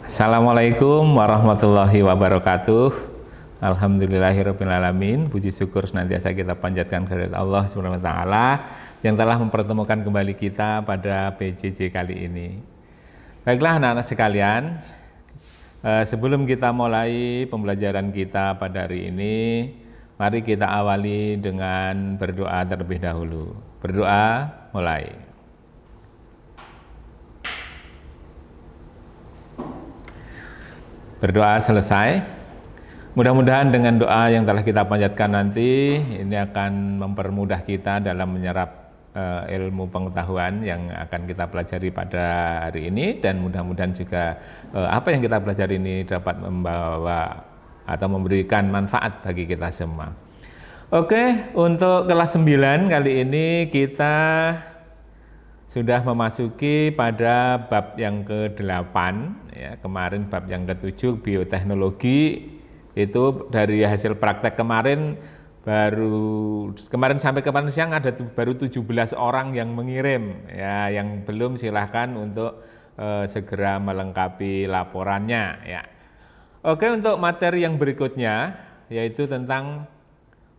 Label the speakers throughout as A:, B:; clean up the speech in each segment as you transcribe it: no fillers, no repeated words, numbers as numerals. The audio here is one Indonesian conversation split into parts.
A: Assalamualaikum warahmatullahi wabarakatuh. Alhamdulillahirabbil alamin. Puji syukur senantiasa kita panjatkan kehadirat Allah Subhanahu wa taala yang telah mempertemukan kembali kita pada PJJ kali ini. Baiklah anak-anak sekalian, sebelum kita mulai pembelajaran kita pada hari ini, mari kita awali dengan berdoa terlebih dahulu. Berdoa mulai. Berdoa selesai. Mudah-mudahan dengan doa yang telah kita panjatkan nanti ini akan mempermudah kita dalam menyerap ilmu pengetahuan yang akan kita pelajari pada hari ini, dan mudah-mudahan juga apa yang kita pelajari ini dapat membawa atau memberikan manfaat bagi kita semua. Oke, untuk kelas 9 kali ini kita sudah memasuki pada bab yang ke-8 ya. Kemarin bab yang ke-7 bioteknologi, itu dari hasil praktek kemarin sampai kemarin siang ada baru 17 orang yang mengirim ya. Yang belum silahkan untuk segera melengkapi laporannya ya. Oke, untuk materi yang berikutnya yaitu tentang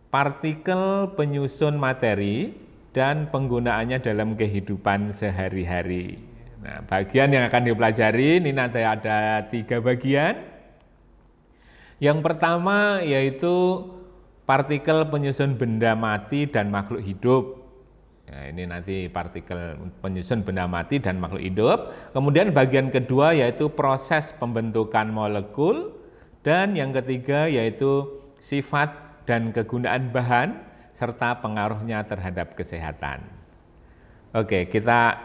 A: partikel penyusun materi dan penggunaannya dalam kehidupan sehari-hari. Nah, bagian yang akan dipelajari ini nanti ada 3 bagian. Yang pertama yaitu partikel penyusun benda mati dan makhluk hidup. Nah, ini nanti partikel penyusun benda mati dan makhluk hidup. Kemudian bagian kedua yaitu proses pembentukan molekul, dan yang ketiga yaitu sifat dan kegunaan bahan serta pengaruhnya terhadap kesehatan. Oke, kita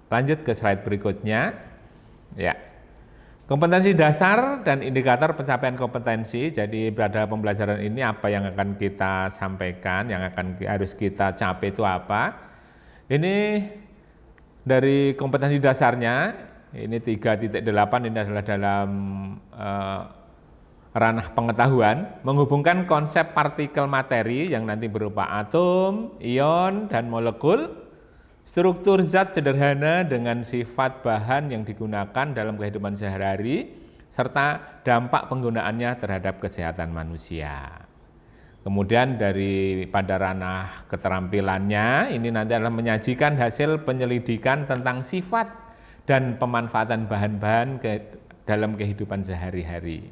A: lanjut ke slide berikutnya. Ya. Kompetensi dasar dan indikator pencapaian kompetensi. Jadi pada pembelajaran ini apa yang akan kita sampaikan, yang harus kita capai itu apa? Ini dari kompetensi dasarnya, ini 3.8 ini adalah dalam ranah pengetahuan, menghubungkan konsep partikel materi yang nanti berupa atom, ion, dan molekul, struktur zat sederhana dengan sifat bahan yang digunakan dalam kehidupan sehari-hari, serta dampak penggunaannya terhadap kesehatan manusia. Kemudian pada ranah keterampilannya, ini nanti adalah menyajikan hasil penyelidikan tentang sifat dan pemanfaatan bahan-bahan dalam kehidupan sehari-hari.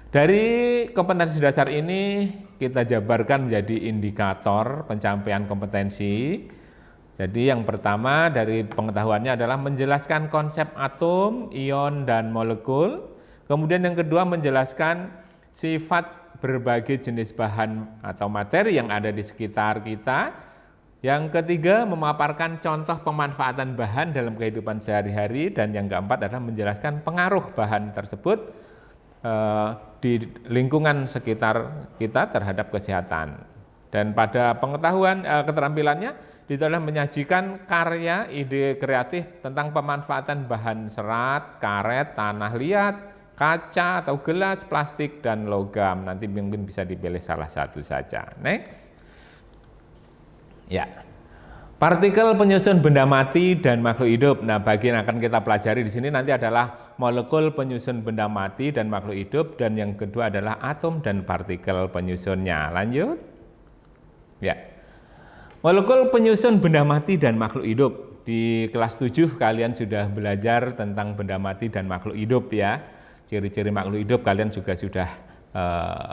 A: Dari kompetensi dasar ini kita jabarkan menjadi indikator pencapaian kompetensi. Jadi yang pertama dari pengetahuannya adalah menjelaskan konsep atom, ion, dan molekul. Kemudian yang kedua menjelaskan sifat berbagai jenis bahan atau materi yang ada di sekitar kita. Yang ketiga memaparkan contoh pemanfaatan bahan dalam kehidupan sehari-hari. Dan yang keempat adalah menjelaskan pengaruh bahan tersebut di lingkungan sekitar kita terhadap kesehatan. Dan pada pengetahuan keterampilannya itu adalah menyajikan karya ide kreatif tentang pemanfaatan bahan serat, karet, tanah liat, kaca atau gelas, plastik, dan logam. Nanti mungkin bisa dipilih salah satu saja. Next. Ya. Partikel penyusun benda mati dan makhluk hidup. Nah, bagian yang akan kita pelajari di sini nanti adalah molekul penyusun benda mati dan makhluk hidup, dan yang kedua adalah atom dan partikel penyusunnya. Lanjut. Ya. Molekul penyusun benda mati dan makhluk hidup. Di kelas 7 kalian sudah belajar tentang benda mati dan makhluk hidup ya. Ciri-ciri makhluk hidup kalian juga sudah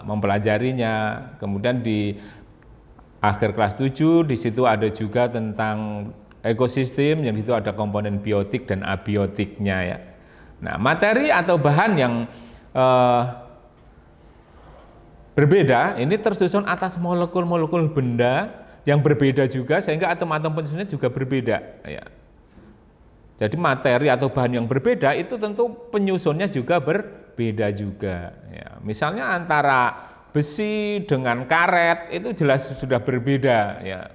A: mempelajarinya. Kemudian di akhir kelas 7 di situ ada juga tentang ekosistem, yang itu ada komponen biotik dan abiotiknya ya. Nah, materi atau bahan yang berbeda ini tersusun atas molekul-molekul benda yang berbeda juga, sehingga atom-atom penyusunnya juga berbeda ya. Jadi materi atau bahan yang berbeda itu tentu penyusunnya juga berbeda juga ya. Misalnya antara besi dengan karet itu jelas sudah berbeda ya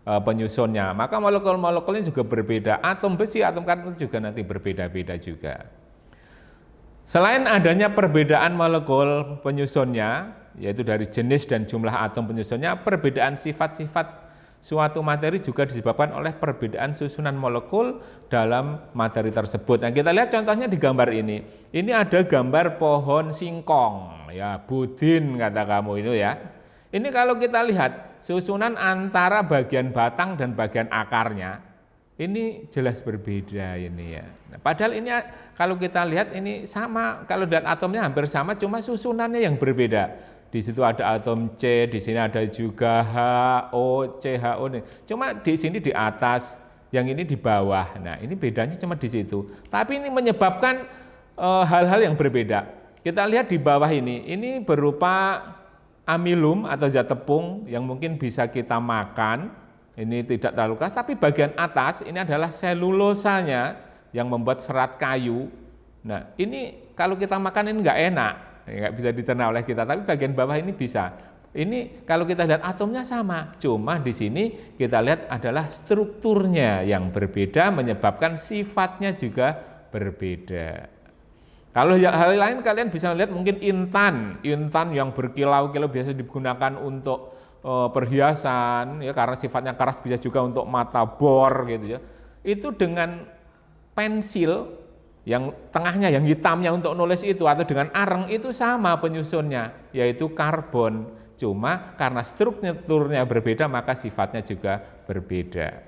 A: penyusunnya. Maka molekul-molekulnya juga berbeda. Atom besi, atom karet itu juga nanti berbeda-beda juga. Selain adanya perbedaan molekul penyusunnya, yaitu dari jenis dan jumlah atom penyusunnya, perbedaan sifat-sifat suatu materi juga disebabkan oleh perbedaan susunan molekul dalam materi tersebut. Nah, kita lihat contohnya di gambar ini. Ini ada gambar pohon singkong, ya, budin kata kamu itu ya. Ini kalau kita lihat susunan antara bagian batang dan bagian akarnya, ini jelas berbeda ini ya. Nah, padahal ini kalau kita lihat ini sama, kalau lihat atomnya hampir sama, cuma susunannya yang berbeda. Di situ ada atom C, di sini ada juga HO, CHO nih. Cuma di sini di atas, yang ini di bawah. Nah, ini bedanya cuma di situ. Tapi ini menyebabkan hal-hal yang berbeda. Kita lihat di bawah ini berupa amilum atau zat tepung yang mungkin bisa kita makan. Ini tidak terlalu keras, tapi bagian atas ini adalah selulosanya yang membuat serat kayu. Nah, ini kalau kita makan ini nggak enak. Nggak bisa dicerna oleh kita, tapi bagian bawah ini bisa. Ini kalau kita lihat atomnya sama, cuma di sini kita lihat adalah strukturnya yang berbeda menyebabkan sifatnya juga berbeda. Kalau hal lain kalian bisa lihat mungkin intan yang berkilau-kilau biasa digunakan untuk perhiasan, ya karena sifatnya keras, bisa juga untuk mata bor gitu ya. Itu dengan pensil yang tengahnya, yang hitamnya untuk nulis itu, atau dengan areng itu sama penyusunnya, yaitu karbon. Cuma karena strukturnya berbeda, maka sifatnya juga berbeda.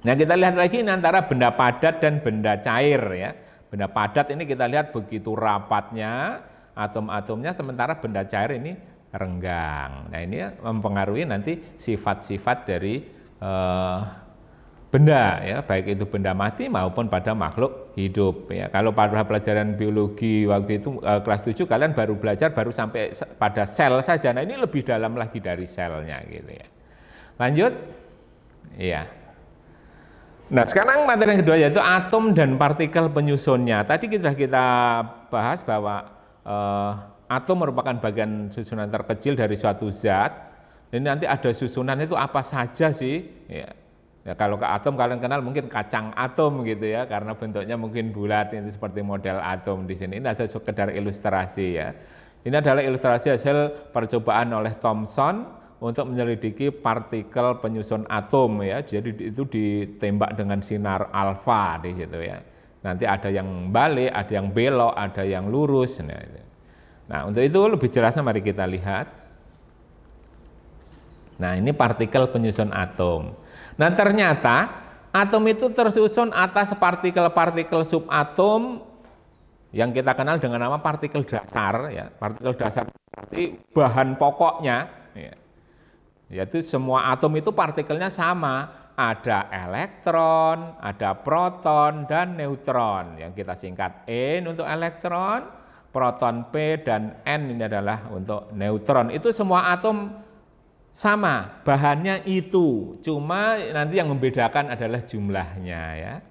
A: Nah, kita lihat lagi ini antara benda padat dan benda cair ya. Benda padat ini kita lihat begitu rapatnya atom-atomnya, sementara benda cair ini renggang. Nah, ini mempengaruhi nanti sifat-sifat dari benda ya, baik itu benda mati maupun pada makhluk hidup ya. Kalau pada pelajaran biologi waktu itu kelas 7 kalian baru belajar baru sampai pada sel saja. Nah, ini lebih dalam lagi dari selnya gitu ya. Lanjut. Iya. Nah, sekarang materi yang kedua yaitu atom dan partikel penyusunnya. Tadi kita bahas bahwa atom merupakan bagian susunan terkecil dari suatu zat. Ini nanti ada susunan itu apa saja sih? Ya, kalau ke atom kalian kenal mungkin kacang atom gitu ya, karena bentuknya mungkin bulat, itu seperti model atom di sini. Ini adalah sekedar ilustrasi ya. Ini adalah ilustrasi hasil percobaan oleh Thomson untuk menyelidiki partikel penyusun atom ya. Jadi itu ditembak dengan sinar alfa di situ ya. Nanti ada yang balik, ada yang belok, ada yang lurus. Nah, untuk itu lebih jelasnya mari kita lihat. Nah, ini partikel penyusun atom. Nah, ternyata atom itu tersusun atas partikel-partikel subatom yang kita kenal dengan nama partikel dasar ya. Partikel dasar berarti bahan pokoknya ya. Yaitu semua atom itu partikelnya sama, ada elektron, ada proton dan neutron yang kita singkat N untuk elektron, proton P dan N ini adalah untuk neutron. Itu semua atom sama, bahannya itu, cuma nanti yang membedakan adalah jumlahnya ya.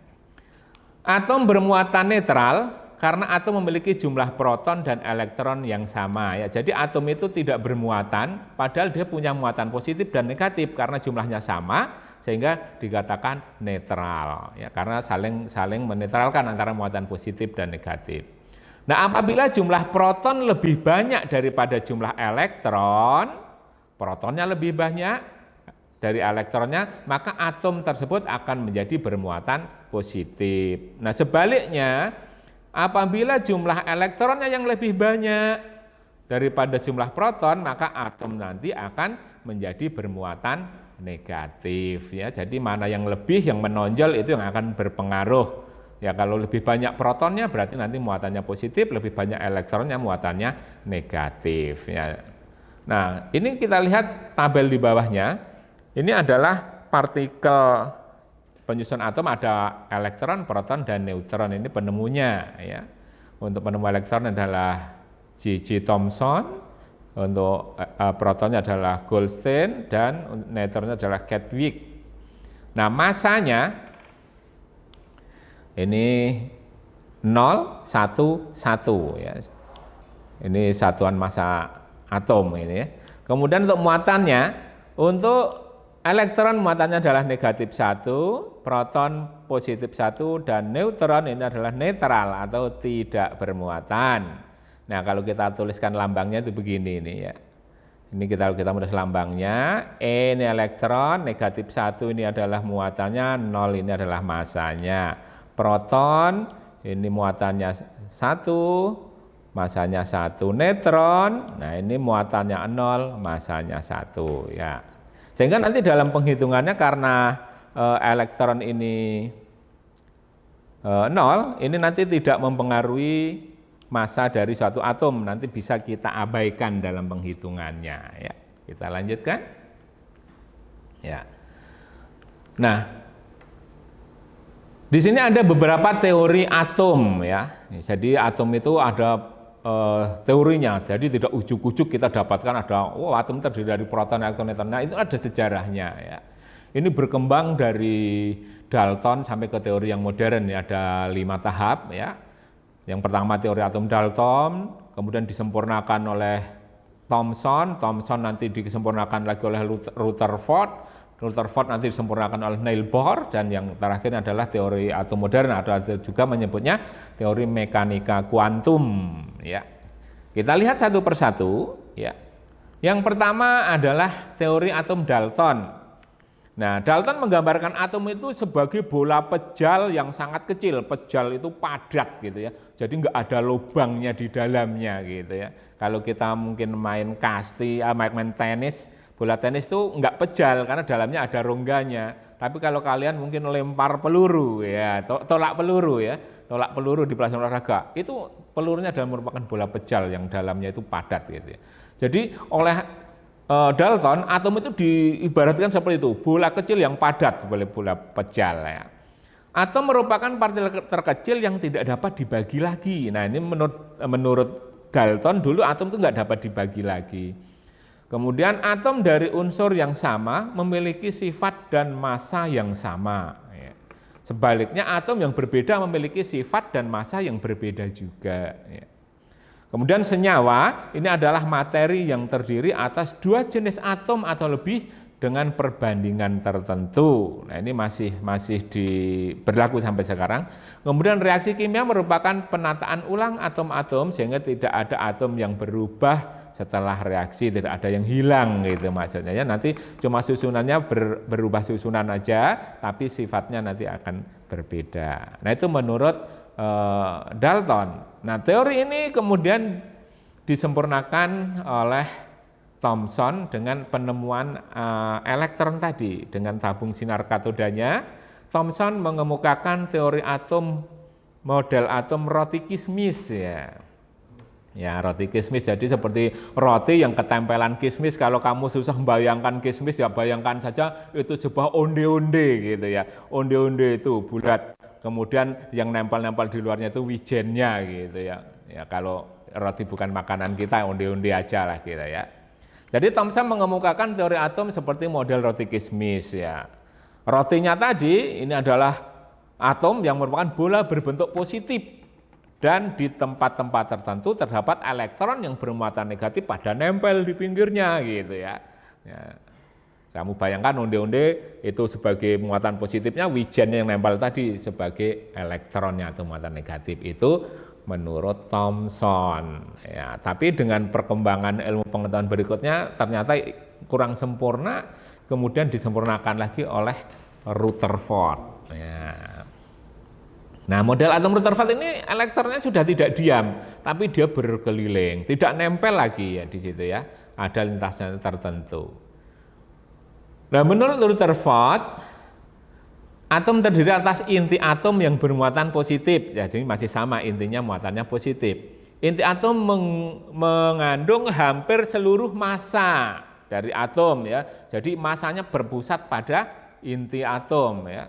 A: Atom bermuatan netral karena atom memiliki jumlah proton dan elektron yang sama ya. Jadi atom itu tidak bermuatan, padahal dia punya muatan positif dan negatif karena jumlahnya sama, sehingga dikatakan netral ya, karena saling menetralkan antara muatan positif dan negatif. Nah, apabila jumlah proton lebih banyak daripada jumlah elektron, protonnya lebih banyak dari elektronnya, maka atom tersebut akan menjadi bermuatan positif. Nah, sebaliknya, apabila jumlah elektronnya yang lebih banyak daripada jumlah proton, maka atom nanti akan menjadi bermuatan negatif ya. Jadi mana yang lebih, yang menonjol itu yang akan berpengaruh. Ya, kalau lebih banyak protonnya berarti nanti muatannya positif, lebih banyak elektronnya muatannya negatif ya. Nah, ini kita lihat tabel di bawahnya. Ini adalah partikel penyusun atom, ada elektron, proton, dan neutron. Ini penemunya ya. Untuk penemu elektron adalah J.J. Thomson, untuk protonnya adalah Goldstein, dan neutronnya adalah Chadwick. Nah, masanya ini 0, 1, 1 ya. Ini satuan massa atom ini ya. Kemudian untuk muatannya, untuk elektron muatannya adalah negatif 1, proton positif 1, dan neutron ini adalah netral atau tidak bermuatan. Nah, kalau kita tuliskan lambangnya itu begini ini ya. Ini kita tulis lambangnya. E ini elektron, negatif 1 ini adalah muatannya, 0 ini adalah masanya. Proton ini muatannya 1, masanya 1. Neutron, nah ini muatannya 0, masanya 1 ya. Sehingga nanti dalam penghitungannya karena elektron ini 0, ini nanti tidak mempengaruhi massa dari suatu atom, nanti bisa kita abaikan dalam penghitungannya ya. Kita lanjutkan. Ya. Nah, di sini ada beberapa teori atom ya. Jadi atom itu ada teorinya. Jadi tidak ujuk-ujuk kita dapatkan ada atom terdiri dari proton, elektron, neutron. Nah, itu ada sejarahnya ya. Ini berkembang dari Dalton sampai ke teori yang modern ya, ada 5 tahap ya. Yang pertama teori atom Dalton, kemudian disempurnakan oleh Thomson nanti disempurnakan lagi oleh Rutherford nanti disempurnakan oleh Niels Bohr, dan yang terakhir adalah teori atom modern, ada juga menyebutnya teori mekanika kuantum ya. Kita lihat satu persatu ya. Yang pertama adalah teori atom Dalton. Nah, Dalton menggambarkan atom itu sebagai bola pejal yang sangat kecil. Pejal itu padat gitu ya. Jadi nggak ada lubangnya di dalamnya gitu ya. Kalau kita mungkin main kasti, main tenis, bola tenis itu nggak pejal karena dalamnya ada rongganya. Tapi kalau kalian mungkin lempar peluru ya, tolak peluru ya, tolak peluru di pelajaran olahraga, itu pelurunya adalah merupakan bola pejal yang dalamnya itu padat gitu ya. Jadi oleh Dalton, atom itu diibaratkan seperti itu, bola kecil yang padat sebagai bola pejal ya. Atom merupakan partikel terkecil yang tidak dapat dibagi lagi. Nah, ini menurut Dalton dulu atom itu nggak dapat dibagi lagi. Kemudian atom dari unsur yang sama memiliki sifat dan massa yang sama ya. Sebaliknya atom yang berbeda memiliki sifat dan massa yang berbeda juga ya. Kemudian senyawa ini adalah materi yang terdiri atas 2 jenis atom atau lebih dengan perbandingan tertentu. Nah, ini masih berlaku sampai sekarang. Kemudian reaksi kimia merupakan penataan ulang atom-atom sehingga tidak ada atom yang berubah setelah reaksi, tidak ada yang hilang gitu maksudnya ya. Nanti cuma susunannya berubah susunan aja, tapi sifatnya nanti akan berbeda. Nah, itu menurut Dalton. Nah, teori ini kemudian disempurnakan oleh Thomson dengan penemuan elektron tadi dengan tabung sinar katodanya. Thomson mengemukakan teori atom, model atom roti kismis ya. Ya, roti kismis jadi seperti roti yang ketempelan kismis. Kalau kamu susah membayangkan kismis ya bayangkan saja itu sebuah onde-onde gitu ya. Onde-onde itu bulat. Kemudian yang nempel-nempel di luarnya itu wijennya gitu ya. Ya kalau roti bukan makanan kita, onde-onde aja lah gitu ya. Jadi Thomson mengemukakan teori atom seperti model roti kismis ya. Rotinya tadi ini adalah atom yang merupakan bola berbentuk positif dan di tempat-tempat tertentu terdapat elektron yang bermuatan negatif pada nempel di pinggirnya gitu ya. Ya. Kamu bayangkan onde-onde itu sebagai muatan positifnya, wijennya yang nempel tadi sebagai elektronnya atau muatan negatif itu menurut Thomson. Ya, tapi dengan perkembangan ilmu pengetahuan berikutnya ternyata kurang sempurna, kemudian disempurnakan lagi oleh Rutherford. Ya. Nah, model atom Rutherford ini elektronnya sudah tidak diam, tapi dia berkeliling, tidak nempel lagi ya di situ ya, ada lintasnya tertentu. Nah, menurut Rutherford, atom terdiri atas inti atom yang bermuatan positif. Ya, jadi masih sama intinya muatannya positif. Inti atom mengandung hampir seluruh massa dari atom ya. Jadi massanya berpusat pada inti atom ya.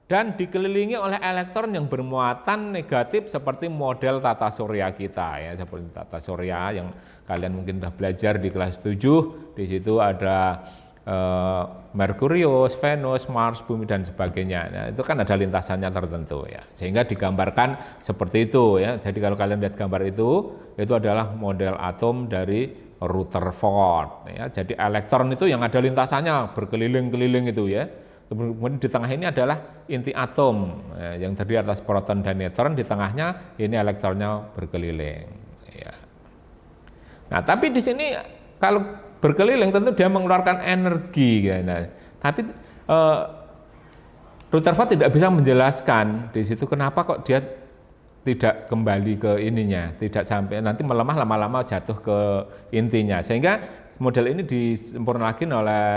A: Dan dikelilingi oleh elektron yang bermuatan negatif seperti model tata surya kita ya, seperti tata surya yang kalian mungkin sudah belajar di kelas 7. Di situ ada Merkurius, Venus, Mars, Bumi dan sebagainya. Nah, itu kan ada lintasannya tertentu ya. Sehingga digambarkan seperti itu ya. Jadi kalau kalian lihat gambar itu adalah model atom dari Rutherford ya. Jadi elektron itu yang ada lintasannya berkeliling-keliling itu ya. Kemudian di tengah ini adalah inti atom ya, yang terdiri atas proton dan neutron, di tengahnya ini elektronnya berkeliling ya. Nah, tapi di sini kalau berkeliling tentu dia mengeluarkan energi. Nah, tapi Rutherford tidak bisa menjelaskan di situ kenapa kok dia tidak kembali ke ininya, tidak sampai nanti melemah lama-lama jatuh ke intinya. Sehingga model ini disempurnakan oleh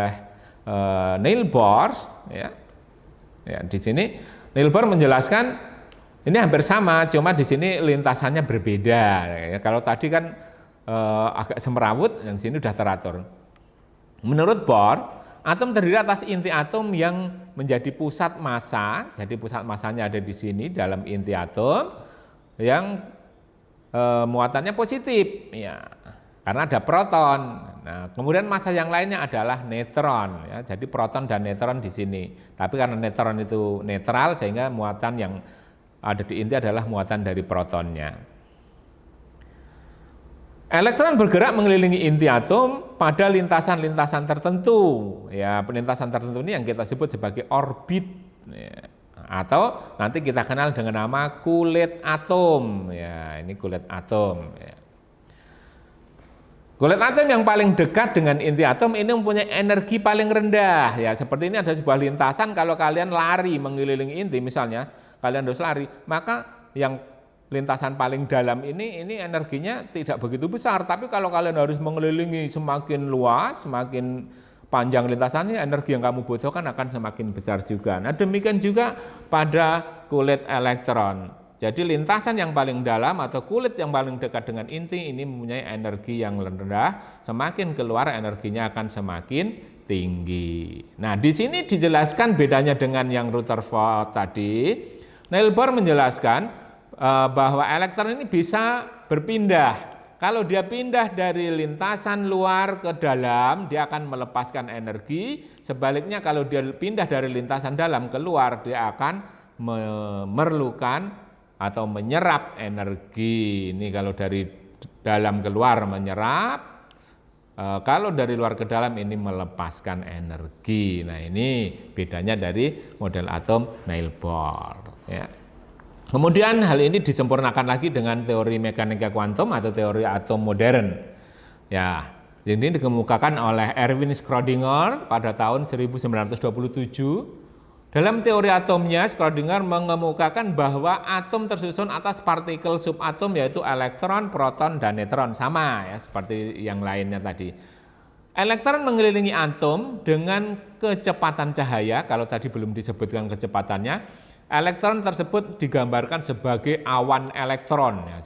A: Niels Bohr, ya. Ya, di sini Niels Bohr menjelaskan ini hampir sama, cuma di sini lintasannya berbeda. Ya, kalau tadi kan agak semrawut, yang sini sudah teratur. Menurut Bohr, atom terdiri atas inti atom yang menjadi pusat massa, jadi pusat massanya ada di sini dalam inti atom yang muatannya positif, ya, karena ada proton. Nah, kemudian massa yang lainnya adalah neutron, ya, jadi proton dan neutron di sini. Tapi karena neutron itu netral, sehingga muatan yang ada di inti adalah muatan dari protonnya. Elektron bergerak mengelilingi inti atom pada lintasan-lintasan tertentu. Ya, lintasan tertentu ini yang kita sebut sebagai orbit. Ya. Atau nanti kita kenal dengan nama kulit atom. Ya, ini kulit atom. Ya. Kulit atom yang paling dekat dengan inti atom ini mempunyai energi paling rendah. Ya, seperti ini ada sebuah lintasan, kalau kalian lari mengelilingi inti misalnya, kalian harus lari, maka yang lintasan paling dalam ini energinya tidak begitu besar, tapi kalau kalian harus mengelilingi semakin luas, semakin panjang lintasannya, energi yang kamu butuhkan akan semakin besar juga. Nah, demikian juga pada kulit elektron. Jadi lintasan yang paling dalam atau kulit yang paling dekat dengan inti ini mempunyai energi yang rendah, semakin keluar energinya akan semakin tinggi. Nah, di sini dijelaskan bedanya dengan yang Rutherford tadi. Niels Bohr menjelaskan bahwa elektron ini bisa berpindah. Kalau dia pindah dari lintasan luar ke dalam, dia akan melepaskan energi. Sebaliknya kalau dia pindah dari lintasan dalam ke luar, dia akan memerlukan atau menyerap energi. Ini kalau dari dalam ke luar menyerap, kalau dari luar ke dalam ini melepaskan energi. Nah, ini bedanya dari model atom Niels Bohr. Ya. Kemudian hal ini disempurnakan lagi dengan teori mekanika kuantum atau teori atom modern. Ya, ini dikemukakan oleh Erwin Schrödinger pada tahun 1927. Dalam teori atomnya, Schrödinger mengemukakan bahwa atom tersusun atas partikel subatom yaitu elektron, proton, dan neutron. Sama ya seperti yang lainnya tadi. Elektron mengelilingi atom dengan kecepatan cahaya. Kalau tadi belum disebutkan kecepatannya, elektron tersebut digambarkan sebagai awan elektron. Ya,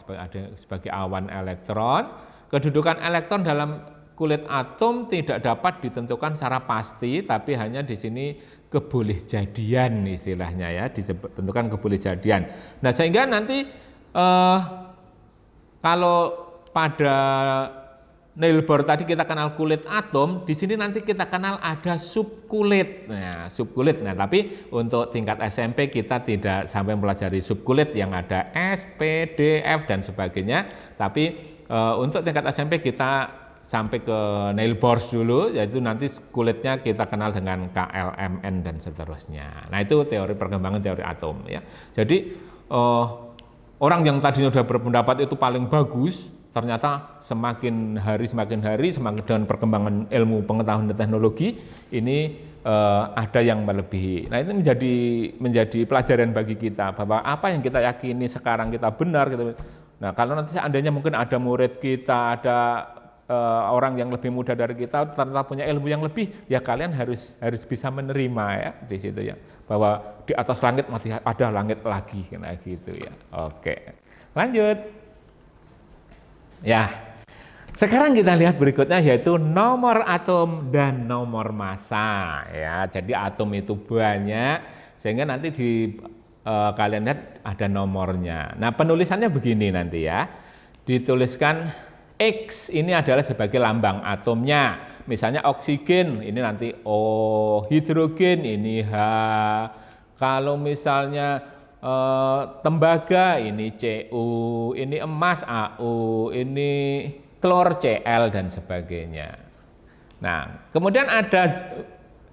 A: sebagai awan elektron. Kedudukan elektron dalam kulit atom tidak dapat ditentukan secara pasti, tapi hanya di sini kebolehjadian istilahnya ya, ditentukan kebolehjadian. Nah, sehingga nanti kalau pada Niels Bohr tadi kita kenal kulit atom, di sini nanti kita kenal ada subkulit. Nah, subkulit. Nah, tapi untuk tingkat SMP kita tidak sampai mempelajari subkulit yang ada S, P, D, F dan sebagainya. Tapi untuk tingkat SMP kita sampai ke Niels Bohr dulu, yaitu nanti kulitnya kita kenal dengan KLMN dan seterusnya. Nah, itu teori perkembangan teori atom ya. Jadi orang yang tadinya sudah berpendapat itu paling bagus, ternyata semakin hari semakin dengan perkembangan ilmu pengetahuan dan teknologi ini ada yang melebihi. Nah, ini menjadi pelajaran bagi kita bahwa apa yang kita yakini sekarang kita benar gitu. Nah, kalau nanti seandainya mungkin ada murid kita, ada orang yang lebih muda dari kita ternyata punya ilmu yang lebih, ya kalian harus bisa menerima ya di situ ya, bahwa di atas langit masih ada langit lagi kayak gitu ya. Oke, lanjut ya. Sekarang kita lihat berikutnya yaitu nomor atom dan nomor massa ya. Jadi atom itu banyak sehingga nanti kalian lihat ada nomornya. Nah, penulisannya begini nanti ya, dituliskan X ini adalah sebagai lambang atomnya. Misalnya oksigen ini nanti O, hidrogen ini H. Kalau misalnya tembaga ini Cu, ini emas Au, ini klor Cl dan sebagainya. Nah, kemudian ada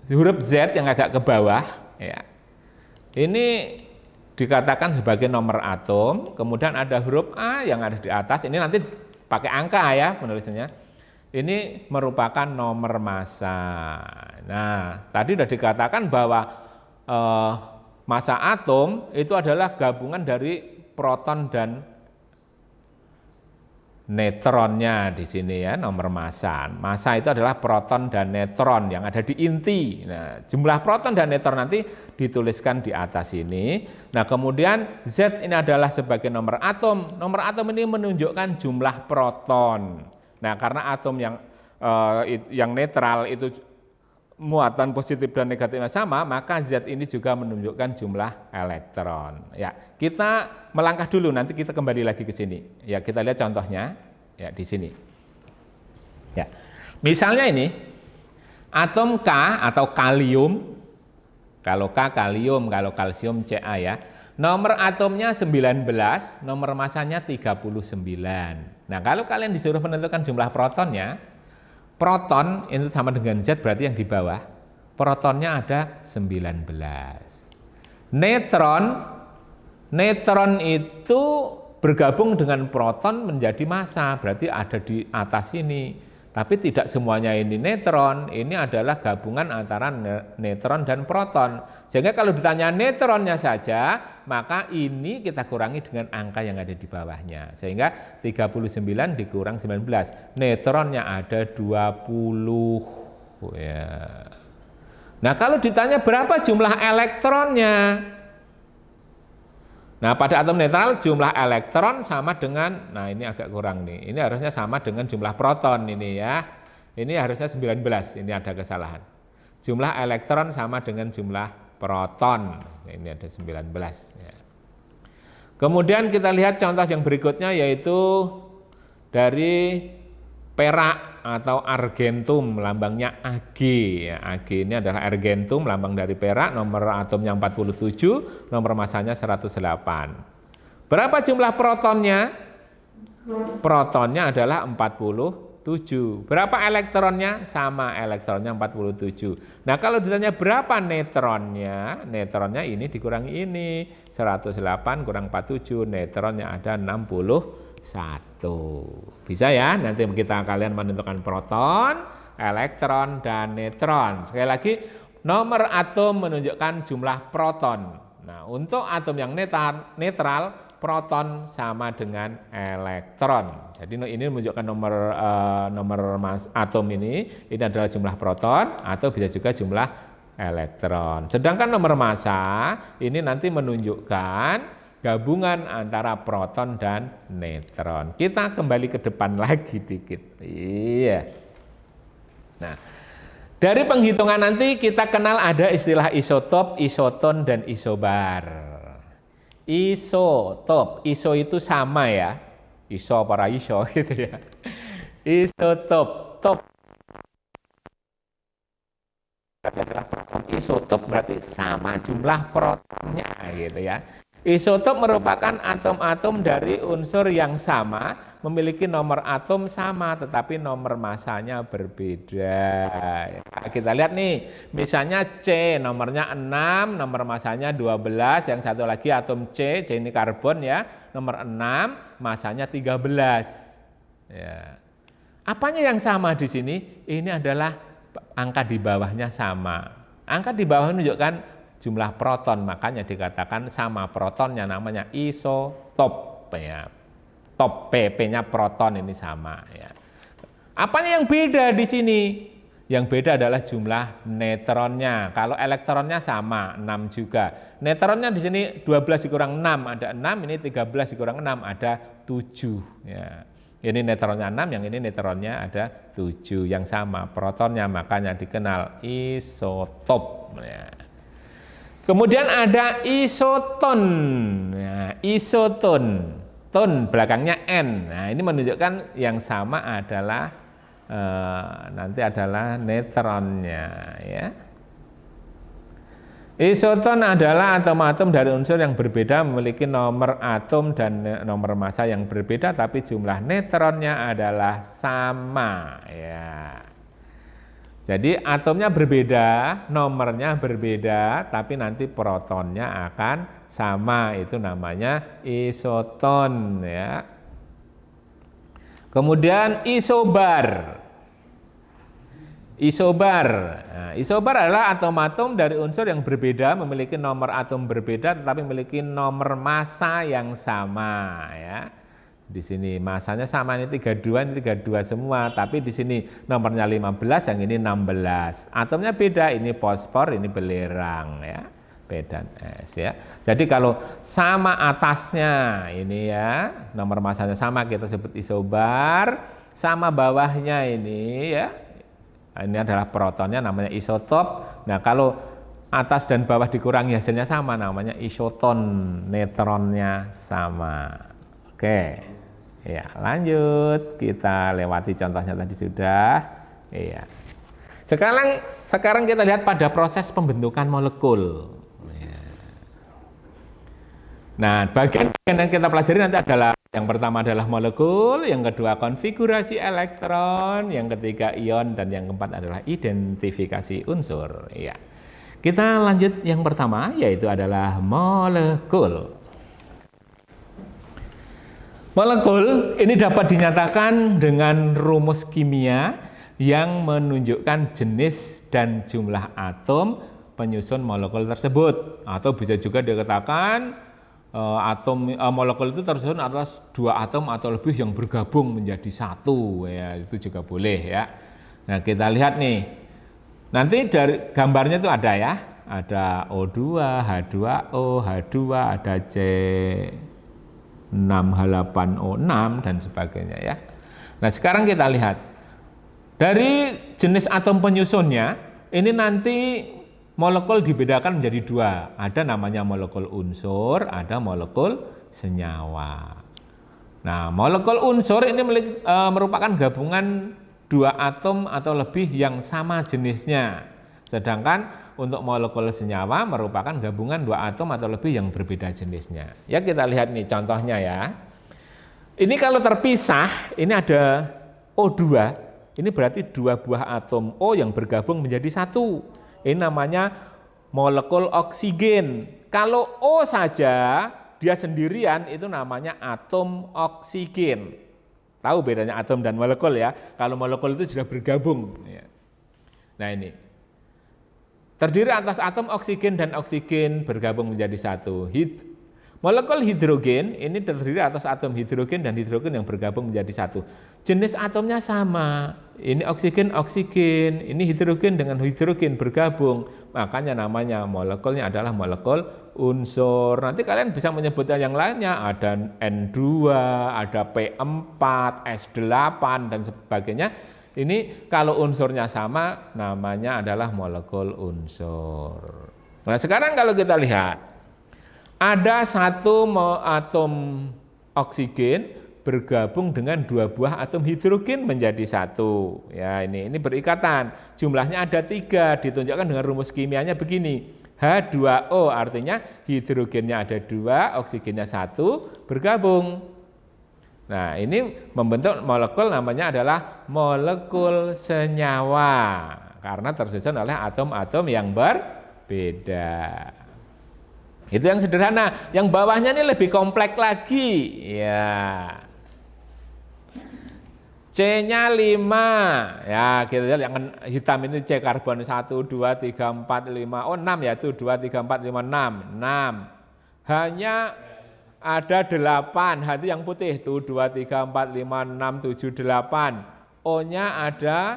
A: huruf Z yang agak ke bawah ya. Ini dikatakan sebagai nomor atom. Kemudian ada huruf A yang ada di atas. Ini nanti pakai angka ya penulisannya. ini merupakan nomor massa. Nah, tadi sudah dikatakan bahwa massa atom itu adalah gabungan dari proton dan neutronnya di sini ya, nomor massa. Massa itu adalah proton dan neutron yang ada di inti. Nah, jumlah proton dan neutron nanti dituliskan di atas ini. Nah, kemudian Z ini adalah sebagai nomor atom. Nomor atom ini menunjukkan jumlah proton. Nah, karena atom yang netral itu muatan positif dan negatifnya sama, maka Z ini juga menunjukkan jumlah elektron. Ya, kita melangkah dulu, nanti kita kembali lagi ke sini. Ya, kita lihat contohnya ya di sini. Ya. Misalnya ini atom K atau kalium. Kalau K kalium, kalau kalsium Ca ya. Nomor atomnya 19, nomor masanya 39. Nah, kalau kalian disuruh menentukan jumlah protonnya, proton itu sama dengan Z, berarti yang di bawah protonnya ada 19. Neutron itu bergabung dengan proton menjadi massa, berarti ada di atas ini. Tapi tidak semuanya ini neutron, ini adalah gabungan antara neutron dan proton. Sehingga kalau ditanya neutronnya saja, maka ini kita kurangi dengan angka yang ada di bawahnya. Sehingga 39 dikurang 19, neutronnya ada 20. Ya. Nah, kalau ditanya berapa jumlah elektronnya? Nah, pada atom netral jumlah elektron sama dengan, nah ini agak kurang nih, ini harusnya sama dengan jumlah proton ini ya. Ini harusnya 19, ini ada kesalahan. Jumlah elektron sama dengan jumlah proton, ini ada 19. Ya. Kemudian kita lihat contoh yang berikutnya yaitu dari perak atau argentum, lambangnya Ag. Ya, Ag ini adalah argentum, lambang dari perak, nomor atomnya 47, nomor massanya 108. Berapa jumlah protonnya? Protonnya adalah 47. Berapa elektronnya? Sama, elektronnya 47. Nah, kalau ditanya berapa neutronnya? Neutronnya ini dikurangi ini, 108 kurang 47, neutronnya ada 61. Bisa ya, nanti kalian menentukan proton, elektron, dan neutron. Sekali lagi, nomor atom menunjukkan jumlah proton. Nah, untuk atom yang netral, proton sama dengan elektron. Jadi ini menunjukkan nomor atom ini adalah jumlah proton atau bisa juga jumlah elektron. Sedangkan nomor massa ini nanti menunjukkan gabungan antara proton dan neutron. Kita kembali ke depan lagi dikit. Iya. Nah, dari penghitungan nanti kita kenal ada istilah isotop, isoton, dan isobar. Isotop, iso itu sama ya. Iso para iso gitu ya. Isotop, top adalah proton. Isotop berarti sama jumlah protonnya gitu ya. Isotop merupakan atom-atom dari unsur yang sama, memiliki nomor atom sama, tetapi nomor massanya berbeda. Kita lihat nih, misalnya C, nomornya 6, nomor massanya 12, yang satu lagi atom C ini karbon ya, nomor 6, massanya 13. Ya. Apanya yang sama di sini? Ini adalah angka di bawahnya sama. Angka di bawah menunjukkan jumlah proton, makanya dikatakan sama protonnya, namanya isotop ya. Top P-nya proton ini sama ya. Apanya yang beda di sini? Yang beda adalah jumlah neutronnya. Kalau elektronnya sama 6 juga. Neutronnya di sini 12 dikurang 6 ada 6, ini 13 dikurang 6 ada 7 ya. Ini neutronnya 6, yang ini neutronnya ada 7 yang sama protonnya, makanya dikenal isotop ya. Kemudian ada isoton. Nah, isoton, ton belakangnya N. Nah, ini menunjukkan yang sama adalah nanti adalah neutronnya ya. Isoton adalah atom-atom dari unsur yang berbeda, memiliki nomor atom dan nomor massa yang berbeda, tapi jumlah neutronnya adalah sama ya. Jadi atomnya berbeda, nomornya berbeda, tapi nanti protonnya akan sama, itu namanya isoton ya. Kemudian isobar. Isobar. Nah, isobar adalah atom-atom dari unsur yang berbeda, memiliki nomor atom berbeda tetapi memiliki nomor massa yang sama ya. Di sini masanya sama, ini 32, ini 32 semua, tapi di sini nomornya 15, yang ini 16. Atomnya beda, ini fosfor, ini belerang ya. P dan S ya. Jadi kalau sama atasnya ini ya, nomor masanya sama kita sebut isobar, sama bawahnya ini ya. Ini adalah protonnya namanya isotop. Nah, kalau atas dan bawah dikurangi hasilnya sama namanya isoton, neutronnya sama. Oke. Ya, lanjut. Kita lewati contohnya tadi sudah. Iya. Sekarang kita lihat pada proses pembentukan molekul. Nah, bagian yang kita pelajari nanti adalah yang pertama adalah molekul, yang kedua konfigurasi elektron, yang ketiga ion, dan yang keempat adalah identifikasi unsur. Ya. Kita lanjut yang pertama, yaitu adalah molekul. Molekul ini dapat dinyatakan dengan rumus kimia yang menunjukkan jenis dan jumlah atom penyusun molekul tersebut, atau bisa juga dikatakan molekul itu tersusun atas dua atom atau lebih yang bergabung menjadi satu, ya itu juga boleh ya. Nah, kita lihat nih, nanti dari gambarnya itu ada ya, ada O2, H2O, H2, ada C6H8O6 dan sebagainya ya. Nah, sekarang kita lihat dari jenis atom penyusunnya, ini nanti molekul dibedakan menjadi dua, ada namanya molekul unsur, ada molekul senyawa. Nah, molekul unsur ini merupakan gabungan dua atom atau lebih yang sama jenisnya. Sedangkan untuk molekul senyawa merupakan gabungan dua atom atau lebih yang berbeda jenisnya. Ya, kita lihat nih contohnya ya. Ini kalau terpisah, ini ada O2, ini berarti dua buah atom O yang bergabung menjadi satu. Ini namanya molekul oksigen. Kalau O saja, dia sendirian, itu namanya atom oksigen. Tahu bedanya atom dan molekul ya? Kalau molekul itu sudah bergabung. Nah ini, terdiri atas atom oksigen dan oksigen bergabung menjadi satu. Molekul hidrogen ini terdiri atas atom hidrogen dan hidrogen yang bergabung menjadi satu. Jenis atomnya sama. Ini oksigen, ini hidrogen dengan hidrogen bergabung. Makanya namanya molekulnya adalah molekul unsur. Nanti kalian bisa menyebutnya yang lainnya. Ada N2, ada P4, S8 dan sebagainya. Ini kalau unsurnya sama namanya adalah molekul unsur. Nah, sekarang kalau kita lihat, ada satu atom oksigen bergabung dengan dua buah atom hidrogen menjadi satu. Ya, ini berikatan. Jumlahnya ada 3, ditunjukkan dengan rumus kimianya begini. H2O artinya hidrogennya ada 2, oksigennya 1, bergabung. Nah, ini membentuk molekul namanya adalah molekul senyawa karena tersusun oleh atom-atom yang berbeda. Itu yang sederhana. Yang bawahnya ini lebih kompleks lagi. Ya. C-nya 5. Ya, kita lihat yang hitam ini C karbon 1 2 3 4 5. Oh, 6 ya, itu 2 3 4 5 6. 6. H-nya ada 8. H itu yang putih tuh 2 3 4 5 6 7 8. O-nya ada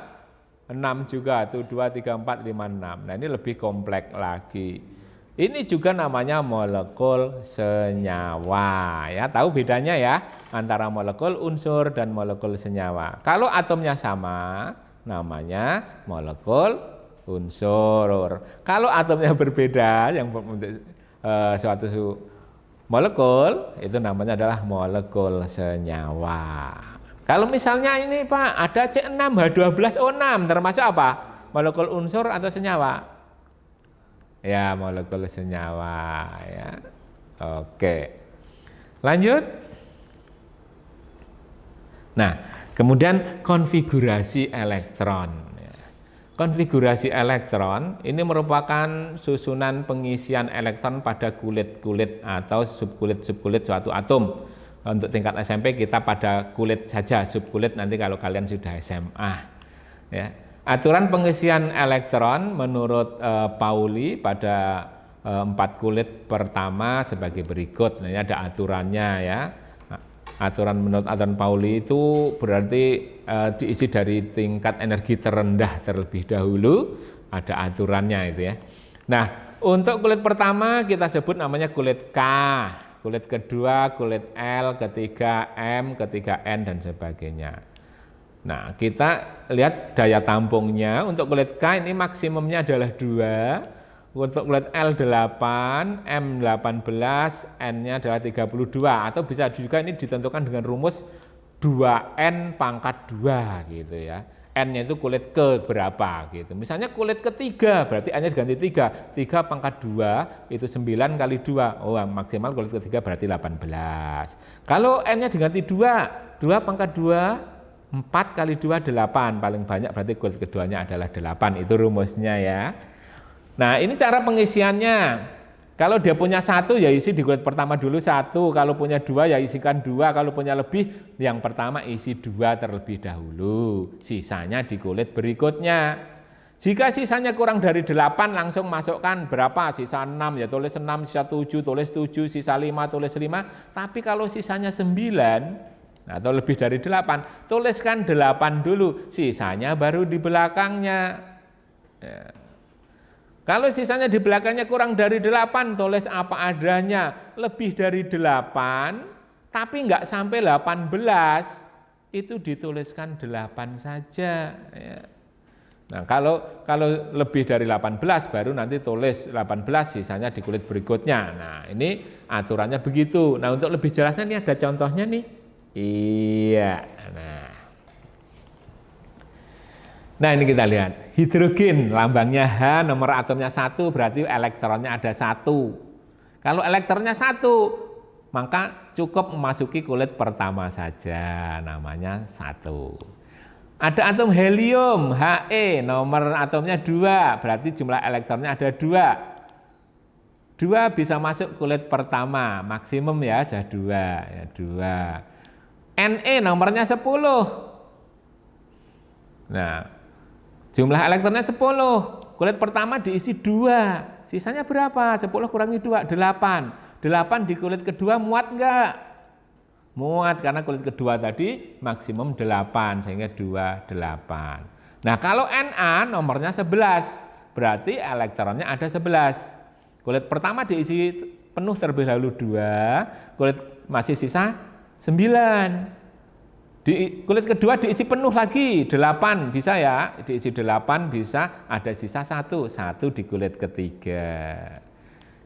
A: 6 juga tuh 2 3 4 5 6. Nah, ini lebih kompleks lagi. Ini juga namanya molekul senyawa. Ya, tahu bedanya ya antara molekul unsur dan molekul senyawa. Kalau atomnya sama, namanya molekul unsur. Kalau atomnya berbeda, yang suatu molekul, itu namanya adalah molekul senyawa. Kalau misalnya ini Pak, ada C6H12O6, termasuk apa? Molekul unsur atau senyawa? Ya, molekul senyawa ya. Oke. Lanjut. Nah, kemudian konfigurasi elektron. Konfigurasi elektron ini merupakan susunan pengisian elektron pada kulit-kulit atau subkulit suatu atom. Untuk tingkat SMP kita pada kulit saja, subkulit nanti kalau kalian sudah SMA. Ya. Aturan pengisian elektron menurut Pauli pada 4 kulit pertama sebagai berikut. Nah, ini ada aturannya ya. Aturan menurut aturan Pauli itu berarti diisi dari tingkat energi terendah terlebih dahulu, ada aturannya itu ya. Nah, untuk kulit pertama kita sebut namanya kulit K, kulit kedua kulit L, ketiga M, ketiga N dan sebagainya. Nah, kita lihat daya tampungnya. Untuk kulit K ini maksimumnya adalah 2, untuk kulit L 8, M 18, N-nya adalah 32, atau bisa juga ini ditentukan dengan rumus 2N pangkat 2 gitu ya. N-nya itu kulit ke berapa gitu. Misalnya kulit ketiga berarti N-nya diganti 3, 3 pangkat 2 itu 9 kali 2. Oh, maksimal kulit ketiga berarti 18. Kalau N-nya diganti 2, 2 pangkat 2 4 kali 2 8, paling banyak berarti kulit keduanya adalah 8, itu rumusnya ya. Nah, ini cara pengisiannya. Kalau dia punya 1 ya isi di kulit pertama dulu 1, kalau punya 2 ya isikan 2, kalau punya lebih yang pertama isi 2 terlebih dahulu, sisanya di kulit berikutnya. Jika sisanya kurang dari 8 langsung masukkan berapa, sisa 6 ya tulis 6, sisa 7 tulis 7, sisa 5 tulis 5, tapi kalau sisanya 9 atau lebih dari 8, tuliskan 8 dulu, sisanya baru di belakangnya. Ya. Kalau sisanya di belakangnya kurang dari 8, tulis apa adanya. Lebih dari 8, tapi enggak sampai 18, itu dituliskan 8 saja. Ya. Nah, kalau lebih dari 18, baru nanti tulis 18, sisanya di kulit berikutnya. Nah, ini aturannya begitu. Nah, untuk lebih jelasnya ini ada contohnya nih. Iya, nah ini kita lihat hidrogen, lambangnya H, nomor atomnya 1, berarti elektronnya ada 1. Kalau elektronnya 1, maka cukup memasuki kulit pertama saja, namanya 1. Ada atom helium, He, nomor atomnya 2, berarti jumlah elektronnya ada 2. 2 bisa masuk kulit pertama, maksimum ya, ada 2, ya 2. Ne nomornya 10. Nah, jumlah elektronnya 10. Kulit pertama diisi 2. Sisanya berapa? 10 kurangi 2, 8. 8 di kulit kedua muat enggak? Muat, karena kulit kedua tadi maksimum 8, sehingga 2, 8. Nah, kalau Na nomornya 11, berarti elektronnya ada 11. Kulit pertama diisi penuh terlebih dahulu 2, kulit masih sisa 9. Di kulit kedua diisi penuh lagi 8, bisa ya, diisi 8 bisa, ada sisa 1 di kulit ketiga.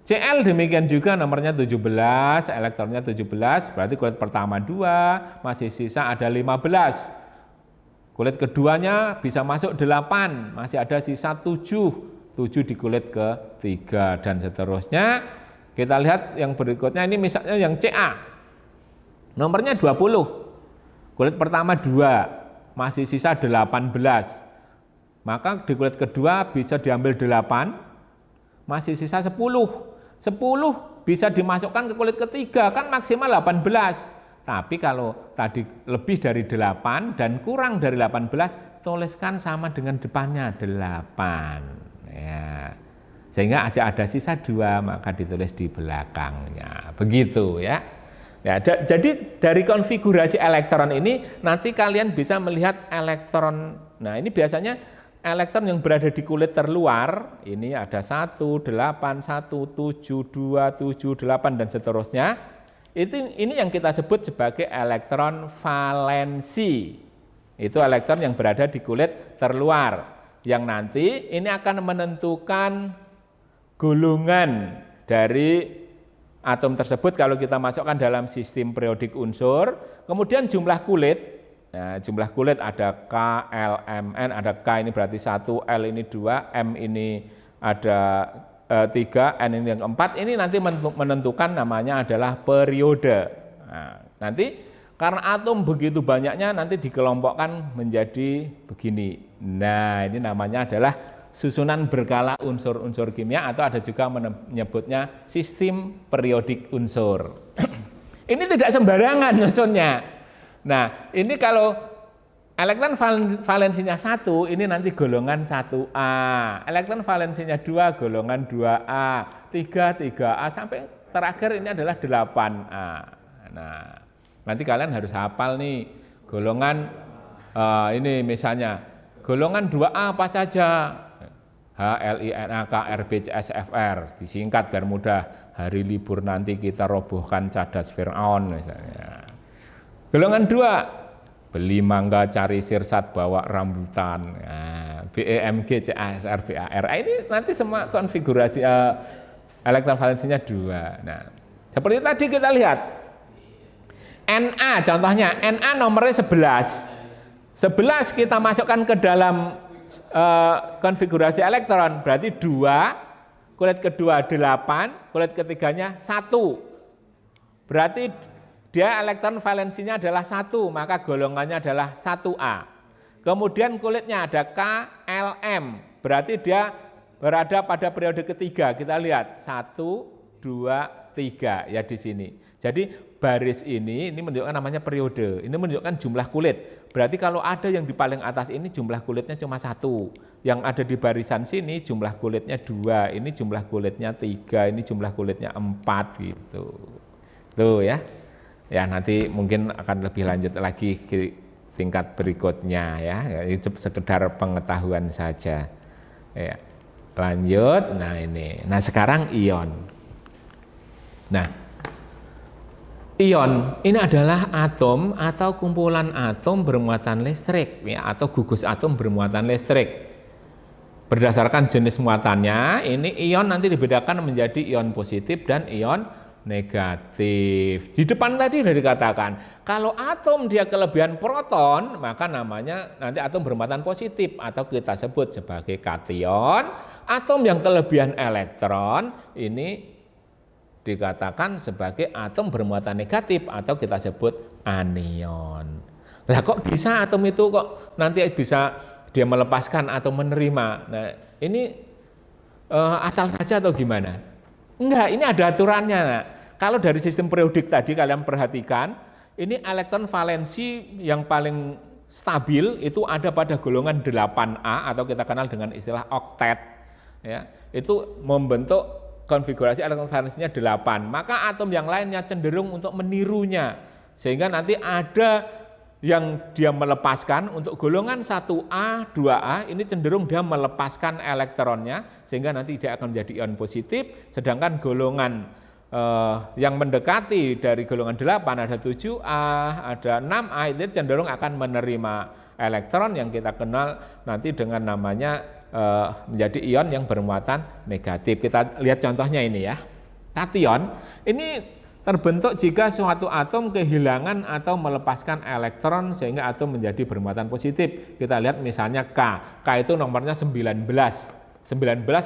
A: Cl demikian juga nomornya 17, elektronnya 17, berarti kulit pertama 2, masih sisa ada 15. Kulit keduanya bisa masuk 8, masih ada sisa 7 di kulit ketiga, dan seterusnya. Kita lihat yang berikutnya, ini misalnya yang Ca. Nomornya 20, kulit pertama 2, masih sisa 18, maka di kulit kedua bisa diambil 8, masih sisa 10 bisa dimasukkan ke kulit ketiga, kan maksimal 18, tapi kalau tadi lebih dari 8 dan kurang dari 18, tuliskan sama dengan depannya 8 ya. Sehingga ada sisa 2, maka ditulis di belakangnya, begitu ya. Ya, jadi dari konfigurasi elektron ini nanti kalian bisa melihat elektron. Nah, ini biasanya elektron yang berada di kulit terluar, ini ada 1, 8, 1, 7, 2, 7, 8 dan seterusnya. Ini yang kita sebut sebagai elektron valensi. Itu elektron yang berada di kulit terluar, yang nanti ini akan menentukan golongan dari atom tersebut kalau kita masukkan dalam sistem periodik unsur. Kemudian jumlah kulit, nah jumlah kulit ada K, L, M, N, ada K ini berarti 1, L ini 2, M ini ada 3, N ini yang 4, ini nanti menentukan namanya adalah periode. Nah, nanti karena atom begitu banyaknya nanti dikelompokkan menjadi begini. Nah, ini namanya adalah susunan berkala unsur-unsur kimia, atau ada juga menyebutnya sistem periodik unsur. Ini tidak sembarangan nyusunnya. Nah, ini kalau Elektron valensinya 1 ini nanti golongan 1A. Elektron valensinya 2 golongan 2A. 3A sampai terakhir ini adalah 8A. Nah, nanti kalian harus hafal nih golongan ini misalnya golongan 2A apa saja? H, L, I, N, A, K, R, B, C, S, F, R. Disingkat biar mudah. Hari libur nanti kita robohkan cadas Fir'aun misalnya. Golongan 2 beli mangga, cari sirsat, bawa rambutan. Nah, B, E, M, G, C, A, S, R, B, A, R. Ini nanti semua konfigurasi elektron valensinya 2. Nah, seperti tadi kita lihat. Na contohnya, Na nomornya 11. 11 kita masukkan ke dalam konfigurasi elektron, berarti 2, kulit kedua 8, kulit ketiganya 1. Berarti dia elektron valensinya adalah 1, maka golongannya adalah 1A. Kemudian kulitnya ada K, L, M, berarti dia berada pada periode ketiga. Kita lihat 1, 2, 3 ya di sini. Jadi baris ini menunjukkan namanya periode. Ini menunjukkan jumlah kulit. Berarti kalau ada yang di paling atas ini jumlah kulitnya cuma 1. Yang ada di barisan sini jumlah kulitnya 2. Ini jumlah kulitnya 3. Ini jumlah kulitnya 4 gitu. Tuh ya. Ya nanti mungkin akan lebih lanjut lagi ke tingkat berikutnya ya. Itu sekedar pengetahuan saja. Ya. Lanjut. Nah ini. Nah sekarang ion. Nah, ion ini adalah atom atau kumpulan atom bermuatan listrik ya, atau gugus atom bermuatan listrik. Berdasarkan jenis muatannya, ini ion nanti dibedakan menjadi ion positif dan ion negatif. Di depan tadi sudah dikatakan, kalau atom dia kelebihan proton, maka namanya nanti atom bermuatan positif atau kita sebut sebagai kation. Atom yang kelebihan elektron ini dikatakan sebagai atom bermuatan negatif atau kita sebut anion. Lah kok bisa atom itu kok nanti bisa dia melepaskan atau menerima? Nah ini asal saja atau gimana? Enggak, ini ada aturannya. Nah, kalau dari sistem periodik tadi kalian perhatikan, ini elektron valensi yang paling stabil itu ada pada golongan 8A atau kita kenal dengan istilah oktet. Ya, itu membentuk konfigurasi elektron valensinya 8. Maka atom yang lainnya cenderung untuk menirunya. Sehingga nanti ada yang dia melepaskan untuk golongan 1A, 2A ini cenderung dia melepaskan elektronnya sehingga nanti dia akan menjadi ion positif, sedangkan golongan yang mendekati dari golongan 8 ada 7A, ada 6A itu cenderung akan menerima elektron yang kita kenal nanti dengan namanya menjadi ion yang bermuatan negatif. Kita lihat contohnya ini ya. Kation ini terbentuk jika suatu atom kehilangan atau melepaskan elektron sehingga atom menjadi bermuatan positif. Kita lihat misalnya K. K itu nomornya 19. 19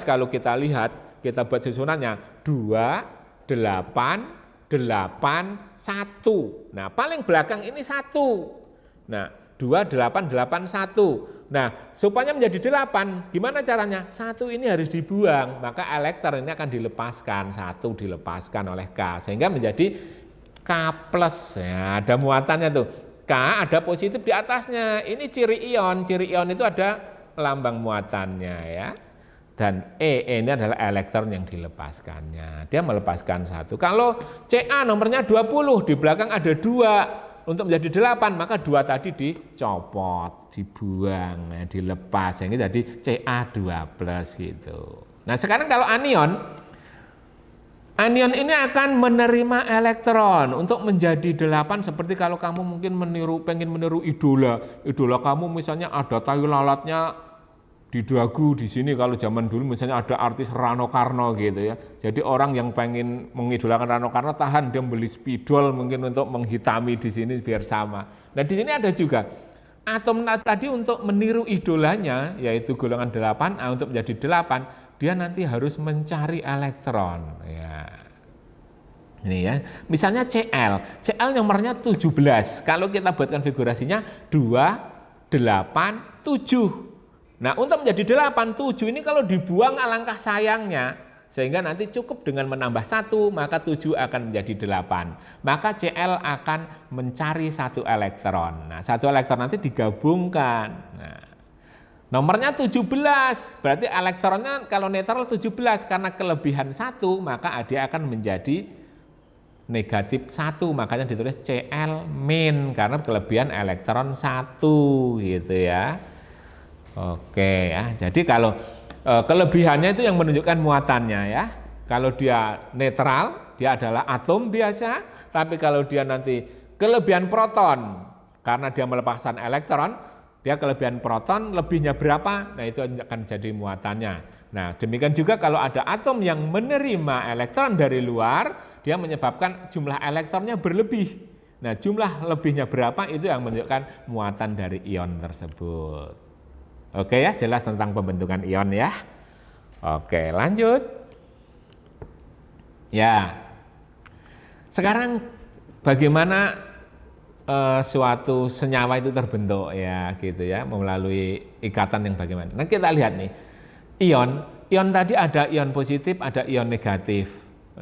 A: kalau kita lihat, kita buat susunannya 2, 8, 8, 1. Nah, paling belakang ini 1. Nah, 2, 8, 8, 1. Nah, supaya menjadi 8, gimana caranya? 1 ini harus dibuang, maka elektron ini akan dilepaskan, 1 dilepaskan oleh K, sehingga menjadi K+. Ya, ada muatannya tuh, K ada positif di atasnya, ini ciri ion itu ada lambang muatannya ya. Dan E ini adalah elektron yang dilepaskannya, dia melepaskan 1. Kalau Ca nomornya 20, di belakang ada 2. Untuk menjadi 8, maka 2 tadi dicopot, dibuang, dilepas, sehingga jadi Ca2+ gitu. Nah sekarang kalau anion ini akan menerima elektron untuk menjadi 8, seperti kalau kamu mungkin pengen meniru idola kamu misalnya ada tayu lalatnya di dagu di sini. Kalau zaman dulu misalnya ada artis Rano Karno gitu ya. Jadi orang yang pengen mengidolakan Rano Karno tahan dia beli spidol mungkin untuk menghitami di sini biar sama. Nah, di sini ada juga atom tadi untuk meniru idolanya yaitu golongan 8A untuk menjadi 8, dia nanti harus mencari elektron ya. Ini ya. Misalnya Cl nomornya 17. Kalau kita buat konfigurasinya 2, 8, 7. Nah, untuk menjadi 8, 7 ini kalau dibuang alangkah sayangnya. Sehingga nanti cukup dengan menambah 1, maka 7 akan menjadi 8. Maka Cl akan mencari 1 elektron. Nah, 1 elektron nanti digabungkan. Nah, nomornya 17, berarti elektronnya kalau netral 17, karena kelebihan 1, maka dia akan menjadi negatif 1, makanya ditulis Cl min, karena kelebihan elektron 1, gitu ya. Oke ya, jadi kalau kelebihannya itu yang menunjukkan muatannya ya. Kalau dia netral, dia adalah atom biasa, tapi kalau dia nanti kelebihan proton, karena dia melepaskan elektron, dia kelebihan proton, lebihnya berapa? Nah, itu akan jadi muatannya. Nah, demikian juga kalau ada atom yang menerima elektron dari luar, dia menyebabkan jumlah elektronnya berlebih. Nah, jumlah lebihnya berapa itu yang menunjukkan muatan dari ion tersebut. Oke ya, jelas tentang pembentukan ion ya. Oke, lanjut. Ya, sekarang bagaimana suatu senyawa itu terbentuk ya, gitu ya, melalui ikatan yang bagaimana. Nah, kita lihat nih, ion tadi ada ion positif, ada ion negatif.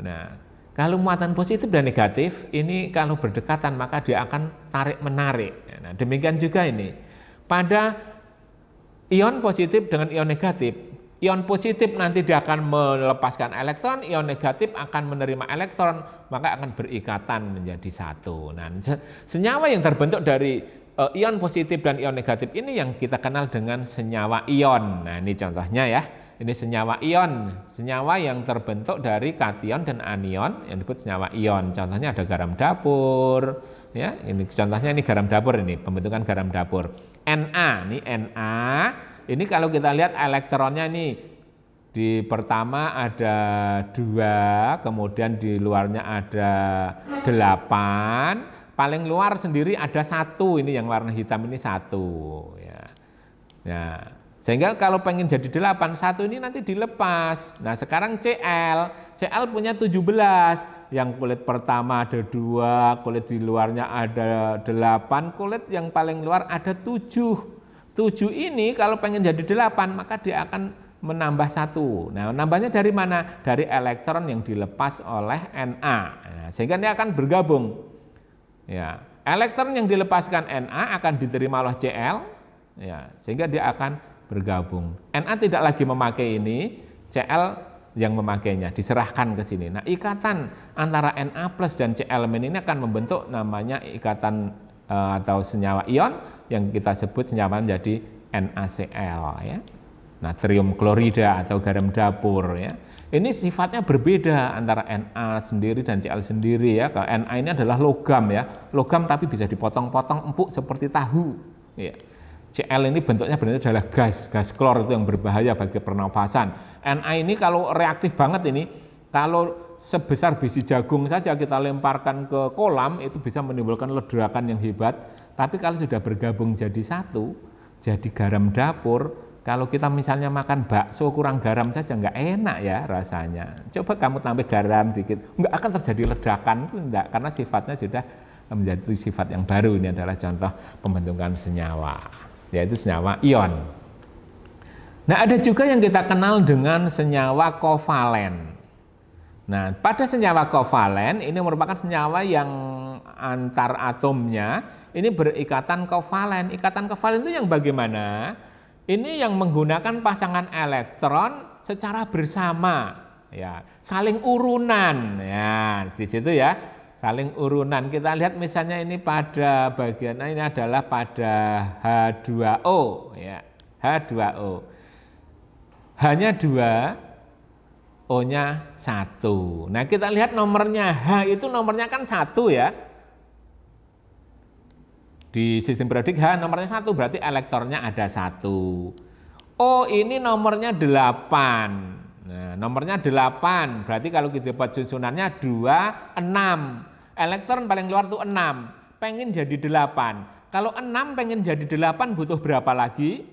A: Nah, kalau muatan positif dan negatif ini kalau berdekatan maka dia akan tarik menarik. Nah, demikian juga ini pada ion positif dengan ion negatif. Ion positif nanti dia akan melepaskan elektron, ion negatif akan menerima elektron, maka akan berikatan menjadi satu. Nah, senyawa yang terbentuk dari ion positif dan ion negatif ini yang kita kenal dengan senyawa ion. Nah, ini contohnya ya. Ini senyawa ion, senyawa yang terbentuk dari kation dan anion yang disebut senyawa ion. Contohnya ada garam dapur, ya. Ini contohnya ini garam dapur, ini pembentukan garam dapur. Na, ini kalau kita lihat elektronnya ini di pertama ada 2, kemudian di luarnya ada 8, paling luar sendiri ada 1, ini yang warna hitam ini 1 ya. Nah, sehingga kalau pengen jadi 8, 1 ini nanti dilepas. Nah, sekarang Cl punya 17, yang kulit pertama ada 2, kulit di luarnya ada 8, kulit yang paling luar ada 7. 7 ini kalau pengen jadi 8, maka dia akan menambah 1. Nah, nambahnya dari mana? Dari elektron yang dilepas oleh Na. Nah, sehingga dia akan bergabung. Ya, elektron yang dilepaskan Na akan diterima oleh Cl, ya, sehingga dia akan bergabung. Na tidak lagi memakai ini, Cl yang memakainya, diserahkan ke sini. Nah, ikatan antara Na plus dan Cl- ini akan membentuk namanya ikatan atau senyawa ion yang kita sebut senyawa menjadi NaCl ya. Natrium klorida atau garam dapur ya. Ini sifatnya berbeda antara Na sendiri dan Cl sendiri ya. Kalau Na ini adalah logam ya. Logam tapi bisa dipotong-potong empuk seperti tahu ya. Cl ini bentuknya benar adalah gas klor itu yang berbahaya bagi pernafasan. Na ini kalau reaktif banget ini, kalau sebesar biji jagung saja kita lemparkan ke kolam itu bisa menimbulkan ledakan yang hebat. Tapi kalau sudah bergabung jadi satu, jadi garam dapur, kalau kita misalnya makan bakso kurang garam saja nggak enak ya rasanya. Coba kamu tambah garam dikit, nggak akan terjadi ledakan, enggak, karena sifatnya sudah menjadi sifat yang baru. Ini adalah contoh pembentukan senyawa, yaitu senyawa ion. Nah, ada juga yang kita kenal dengan senyawa kovalen. Nah, pada senyawa kovalen ini merupakan senyawa yang antar atomnya ini berikatan kovalen. Ikatan kovalen itu yang bagaimana? Ini yang menggunakan pasangan elektron secara bersama, ya, saling urunan, ya, di situ ya, saling urunan. Kita lihat misalnya ini pada bagian ini adalah pada H2O, ya, H2O. Hanya 2. O-nya 1. Nah, kita lihat nomornya. H itu nomornya kan 1 ya. Di sistem periodik H nomornya 1, berarti elektronnya ada 1. O ini nomornya 8. Nah, nomornya 8, berarti kalau kita buat susunannya 2, 6. Elektron paling luar itu 6. Pengen jadi 8. Kalau 6 pengen jadi 8 butuh berapa lagi?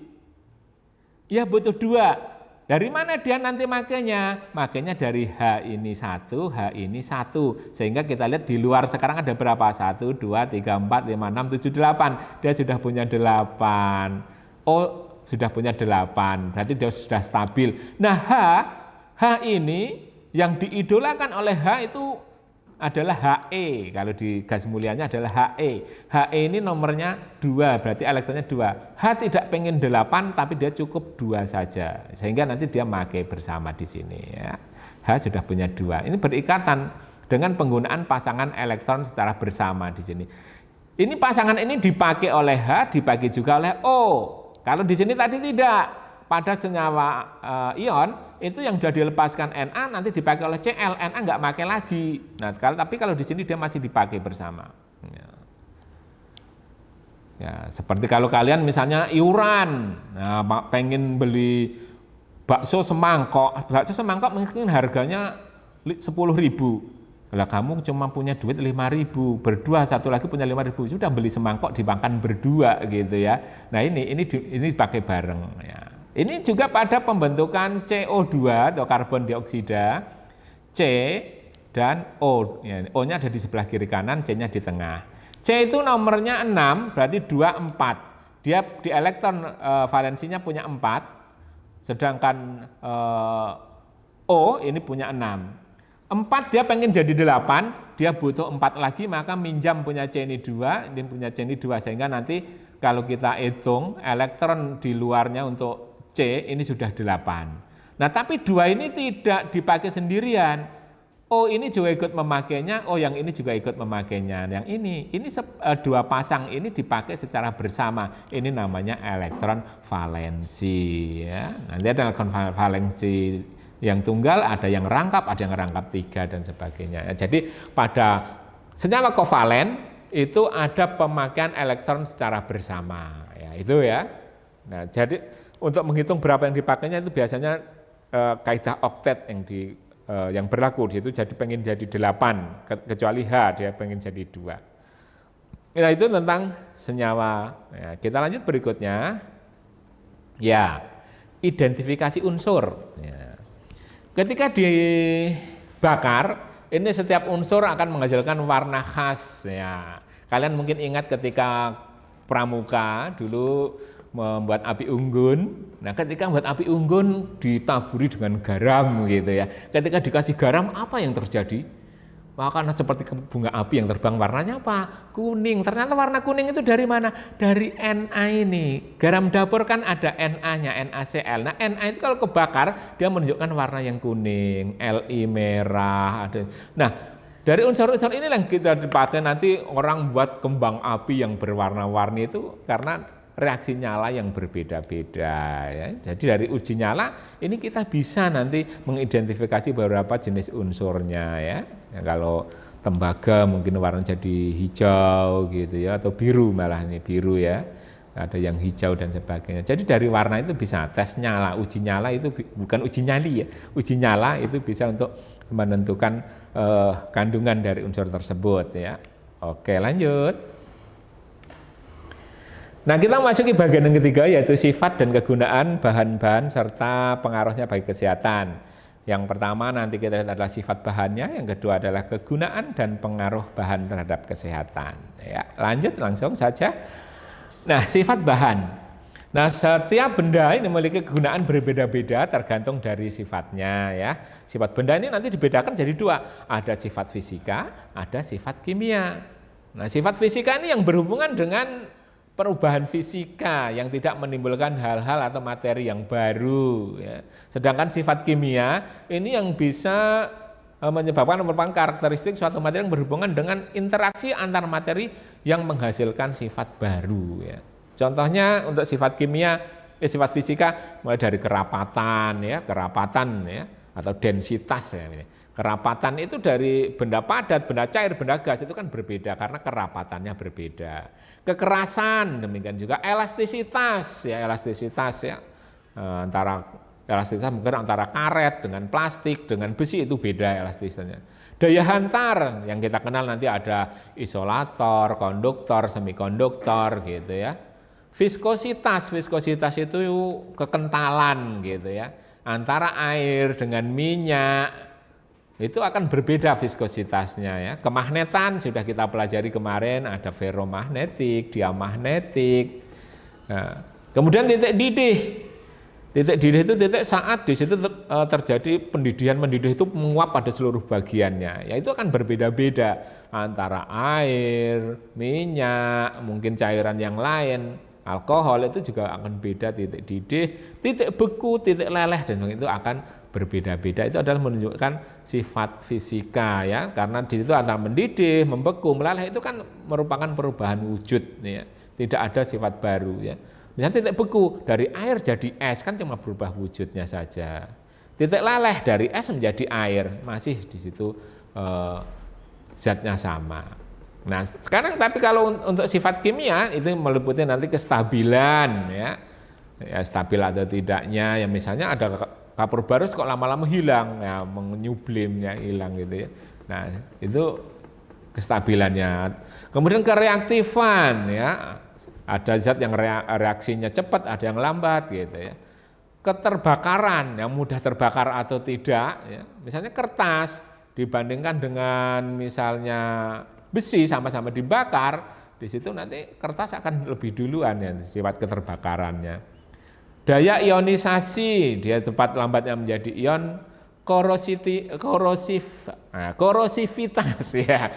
A: Ya butuh 2. Dari mana dia nanti makainya? Makainya dari H ini 1, H ini 1. Sehingga kita lihat di luar sekarang ada berapa? 1, 2, 3, 4, 5, 6, 7, 8. Dia sudah punya 8. O sudah punya 8. Berarti dia sudah stabil. Nah, H ini Yang diidolakan oleh H itu adalah He. Kalau di gas mulianya adalah He. He ini nomornya 2, berarti elektronnya 2. H tidak pengen 8, tapi dia cukup 2 saja. Sehingga nanti dia pakai bersama di sini ya. H sudah punya 2. Ini berikatan dengan penggunaan pasangan elektron secara bersama di sini. Ini pasangan ini dipakai oleh H, dipakai juga oleh O. Kalau di sini tadi tidak. Pada senyawa ion itu yang sudah dilepaskan Na nanti dipakai oleh Cl, Na nggak pakai lagi. Nah, tapi kalau di sini dia masih dipakai bersama. Ya, seperti kalau kalian misalnya iuran, nah, pengen beli bakso semangkok mungkin harganya 10.000. Kalau kamu cuma punya duit 5.000, berdua satu lagi punya 5.000, sudah beli semangkok dimakan berdua gitu ya. Nah ini dipakai bareng ya. Ini juga pada pembentukan CO2 atau karbon dioksida, C dan O. Ya, O-nya ada di sebelah kiri kanan, C-nya di tengah. C itu nomornya 6, berarti 2, 4. Dia di elektron valensinya punya 4, sedangkan O ini punya 6. 4 dia pengen jadi 8, dia butuh 4 lagi, maka minjam punya C ini 2, ini punya C ini 2, sehingga nanti kalau kita hitung elektron di luarnya untuk C ini sudah 8. Nah tapi 2 ini tidak dipakai sendirian. Oh ini juga ikut memakainya, oh yang ini juga ikut memakainya. Yang ini 2 pasang ini dipakai secara bersama. Ini namanya elektron valensi ya. Nanti ada elektron valensi yang tunggal, ada yang rangkap, ada yang rangkap 3 dan sebagainya. Jadi pada senyawa kovalen itu ada pemakaian elektron secara bersama ya, itu ya. Nah, jadi untuk menghitung berapa yang dipakainya itu biasanya kaidah oktet yang berlaku di situ, jadi pengen jadi 8 kecuali H dia pengen jadi 2. Nah, itu tentang senyawa. Ya, kita lanjut berikutnya. Ya, identifikasi unsur. Ya. Ketika dibakar, ini setiap unsur akan menghasilkan warna khas ya. Kalian mungkin ingat ketika pramuka dulu membuat api unggun. Nah, ketika membuat api unggun ditaburi dengan garam gitu ya. Ketika dikasih garam, apa yang terjadi? Karena seperti bunga api yang terbang, warnanya apa? Kuning. Ternyata warna kuning itu dari mana? Dari Na ini. Garam dapur kan ada Na-nya, NaCl. Nah, Na itu kalau kebakar dia menunjukkan warna yang kuning, Li merah. Nah, dari unsur-unsur ini yang kita dipakai nanti orang buat kembang api yang berwarna-warni itu karena reaksi nyala yang berbeda-beda ya. Jadi dari uji nyala ini kita bisa nanti mengidentifikasi beberapa jenis unsurnya ya. Kalau tembaga mungkin warna jadi hijau gitu ya, atau biru, malah ini biru ya. Ada yang hijau dan sebagainya. Jadi dari warna itu bisa tes nyala, uji nyala itu bukan uji nyali ya. Uji nyala itu bisa untuk menentukan kandungan dari unsur tersebut ya. Oke, lanjut. Nah, kita masuki bagian yang ketiga, yaitu sifat dan kegunaan bahan-bahan serta pengaruhnya bagi kesehatan. Yang pertama nanti kita lihat adalah sifat bahannya, yang kedua adalah kegunaan dan pengaruh bahan terhadap kesehatan. Ya, lanjut langsung saja. Nah, sifat bahan. Nah, setiap benda ini memiliki kegunaan berbeda-beda tergantung dari sifatnya ya. Sifat benda ini nanti dibedakan jadi 2, ada sifat fisika, ada sifat kimia. Nah, sifat fisika ini yang berhubungan dengan perubahan fisika yang tidak menimbulkan hal-hal atau materi yang baru ya. Sedangkan sifat kimia ini yang bisa menyebabkan merupakan karakteristik suatu materi yang berhubungan dengan interaksi antar materi yang menghasilkan sifat baru ya. Contohnya untuk sifat kimia, sifat fisika mulai dari kerapatan ya, atau densitas ya. Kerapatan itu dari benda padat, benda cair, benda gas itu kan berbeda karena kerapatannya berbeda. Kekerasan demikian juga, elastisitas ya, antara elastisitas mungkin antara karet dengan plastik dengan besi itu beda elastisitasnya. Daya hantar yang kita kenal nanti ada isolator, konduktor, semikonduktor gitu ya. Viskositas itu kekentalan gitu ya. Antara air dengan minyak itu akan berbeda viskositasnya ya. Kemagnetan sudah kita pelajari kemarin, ada ferromagnetik, diamagnetik. Nah, kemudian titik didih. Titik didih itu titik saat di situ terjadi mendidih itu menguap pada seluruh bagiannya. Ya itu akan berbeda-beda antara air, minyak, mungkin cairan yang lain, alkohol itu juga akan beda titik didih, titik beku, titik leleh dan itu akan berbeda-beda. Itu adalah menunjukkan sifat fisika ya, karena di situ antara mendidih, membeku, meleleh itu kan merupakan perubahan wujud ya. Tidak ada sifat baru ya. Misalnya titik beku dari air jadi es kan cuma berubah wujudnya saja. Titik leleh dari es menjadi air masih di situ zatnya sama. Nah sekarang tapi kalau untuk sifat kimia itu meliputi nanti kestabilan ya stabil atau tidaknya. Ya misalnya ada kapur barus kok lama-lama hilang ya menyublimnya hilang gitu ya. Nah itu kestabilannya. Kemudian kereaktifan ya. Ada zat yang reaksinya cepat, ada yang lambat gitu ya. Keterbakaran, yang mudah terbakar atau tidak ya. Misalnya kertas dibandingkan dengan misalnya besi sama-sama dibakar, di situ nanti kertas akan lebih duluan ya sifat keterbakarannya. Daya ionisasi, dia cepat lambatnya menjadi ion, korosivitas ya.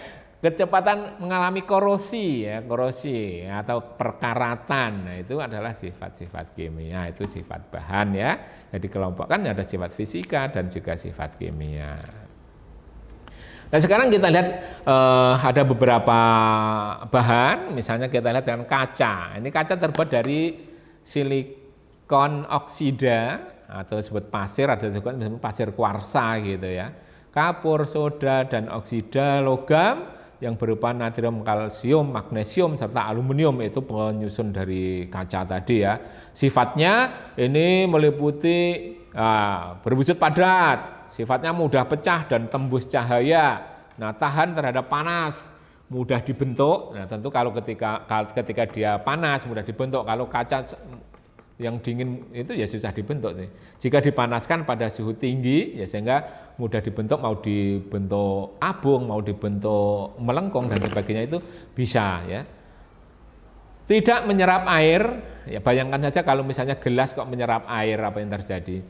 A: Kecepatan mengalami korosi ya, korosi atau perkaratan. Nah, itu adalah sifat-sifat kimia, itu sifat bahan ya. Jadi kelompokkan ada sifat fisika dan juga sifat kimia. Nah, sekarang kita lihat ada beberapa bahan, misalnya kita lihat dengan kaca. Ini kaca terbuat dari silikon oksida atau disebut pasir, ada juga pasir kuarsa gitu ya. Kapur, soda dan oksida logam yang berupa natrium, kalsium, magnesium, serta aluminium itu penyusun dari kaca tadi ya. Sifatnya ini meliputi berwujud padat, sifatnya mudah pecah dan tembus cahaya. Nah, tahan terhadap panas, mudah dibentuk. Nah, tentu kalau ketika dia panas mudah dibentuk. Kalau kaca yang dingin itu ya susah dibentuk nih. Jika dipanaskan pada suhu tinggi ya sehingga mudah dibentuk, mau dibentuk tabung, mau dibentuk melengkung dan sebagainya itu bisa ya. Tidak menyerap air, ya bayangkan saja kalau misalnya gelas kok menyerap air, apa yang terjadi?